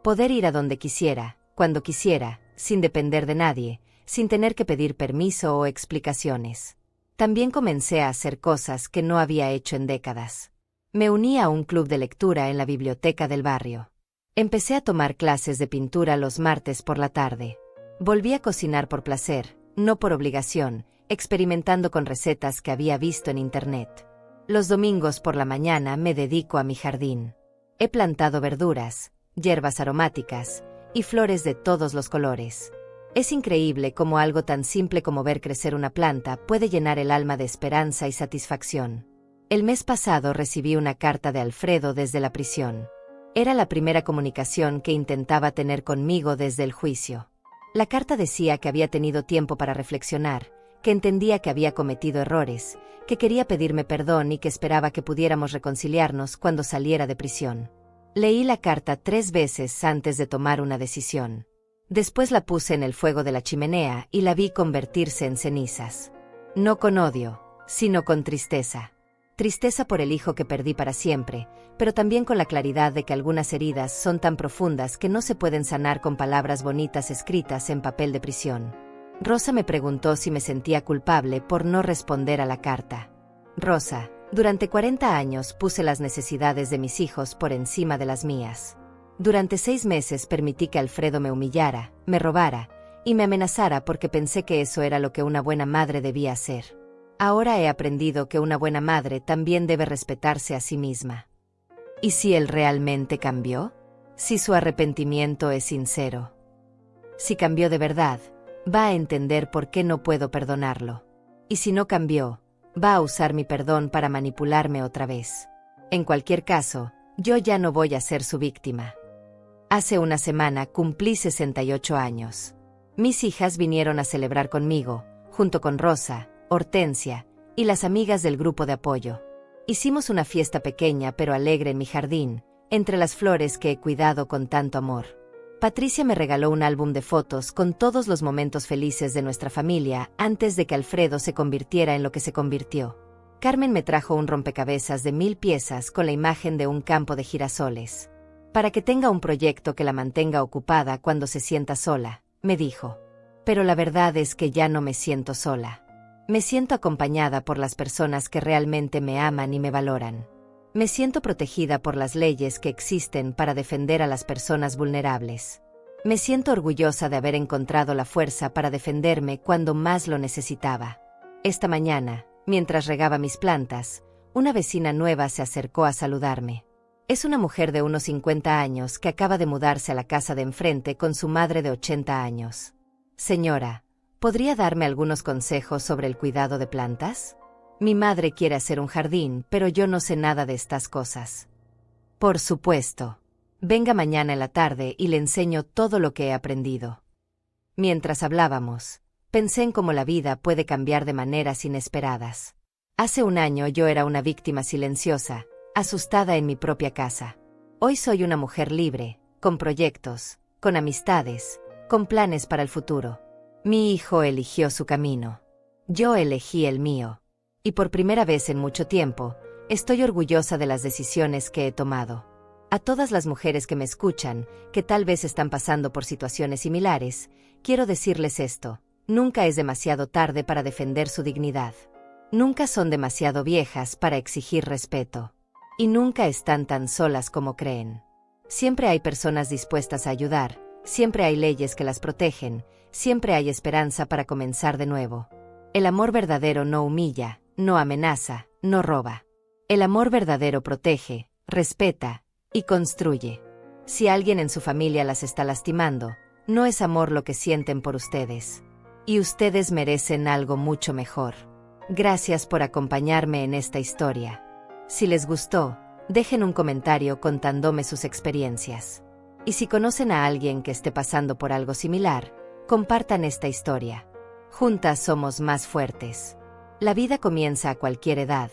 Poder ir a donde quisiera, cuando quisiera, sin depender de nadie, sin tener que pedir permiso o explicaciones. También comencé a hacer cosas que no había hecho en décadas. Me uní a un club de lectura en la biblioteca del barrio. Empecé a tomar clases de pintura los martes por la tarde. Volví a cocinar por placer, no por obligación, experimentando con recetas que había visto en internet. Los domingos por la mañana me dedico a mi jardín. He plantado verduras, hierbas aromáticas y flores de todos los colores. Es increíble cómo algo tan simple como ver crecer una planta puede llenar el alma de esperanza y satisfacción. El mes pasado recibí una carta de Alfredo desde la prisión. Era la primera comunicación que intentaba tener conmigo desde el juicio. La carta decía que había tenido tiempo para reflexionar, que entendía que había cometido errores, que quería pedirme perdón y que esperaba que pudiéramos reconciliarnos cuando saliera de prisión. Leí la carta 3 veces antes de tomar una decisión. Después la puse en el fuego de la chimenea y la vi convertirse en cenizas. No con odio, sino con tristeza. Tristeza por el hijo que perdí para siempre, pero también con la claridad de que algunas heridas son tan profundas que no se pueden sanar con palabras bonitas escritas en papel de prisión. Rosa me preguntó si me sentía culpable por no responder a la carta. Rosa, durante 40 años puse las necesidades de mis hijos por encima de las mías. Durante 6 meses permití que Alfredo me humillara, me robara y me amenazara porque pensé que eso era lo que una buena madre debía hacer. Ahora he aprendido que una buena madre también debe respetarse a sí misma. ¿Y si él realmente cambió? Si su arrepentimiento es sincero. Si cambió de verdad, va a entender por qué no puedo perdonarlo. Y si no cambió, va a usar mi perdón para manipularme otra vez. En cualquier caso, yo ya no voy a ser su víctima. Hace una semana cumplí 68 años. Mis hijas vinieron a celebrar conmigo, junto con Rosa, Hortensia y las amigas del grupo de apoyo. Hicimos una fiesta pequeña pero alegre en mi jardín, entre las flores que he cuidado con tanto amor. Patricia me regaló un álbum de fotos con todos los momentos felices de nuestra familia antes de que Alfredo se convirtiera en lo que se convirtió. Carmen me trajo un rompecabezas de 1000 piezas con la imagen de un campo de girasoles. Para que tenga un proyecto que la mantenga ocupada cuando se sienta sola, me dijo. Pero la verdad es que ya no me siento sola. Me siento acompañada por las personas que realmente me aman y me valoran. Me siento protegida por las leyes que existen para defender a las personas vulnerables. Me siento orgullosa de haber encontrado la fuerza para defenderme cuando más lo necesitaba. Esta mañana, mientras regaba mis plantas, una vecina nueva se acercó a saludarme. Es una mujer de unos 50 años que acaba de mudarse a la casa de enfrente con su madre de 80 años. Señora, ¿podría darme algunos consejos sobre el cuidado de plantas? Mi madre quiere hacer un jardín, pero yo no sé nada de estas cosas. Por supuesto. Venga mañana en la tarde y le enseño todo lo que he aprendido. Mientras hablábamos, pensé en cómo la vida puede cambiar de maneras inesperadas. Hace un año yo era una víctima silenciosa, asustada en mi propia casa. Hoy soy una mujer libre, con proyectos, con amistades, con planes para el futuro. Mi hijo eligió su camino. Yo elegí el mío. Y por primera vez en mucho tiempo, estoy orgullosa de las decisiones que he tomado. A todas las mujeres que me escuchan, que tal vez están pasando por situaciones similares, quiero decirles esto: nunca es demasiado tarde para defender su dignidad. Nunca son demasiado viejas para exigir respeto. Y nunca están tan solas como creen. Siempre hay personas dispuestas a ayudar, siempre hay leyes que las protegen, siempre hay esperanza para comenzar de nuevo. El amor verdadero no humilla, no amenaza, no roba. El amor verdadero protege, respeta y construye. Si alguien en su familia las está lastimando, no es amor lo que sienten por ustedes. Y ustedes merecen algo mucho mejor. Gracias por acompañarme en esta historia. Si les gustó, dejen un comentario contándome sus experiencias. Y si conocen a alguien que esté pasando por algo similar, compartan esta historia. Juntas somos más fuertes. La vida comienza a cualquier edad,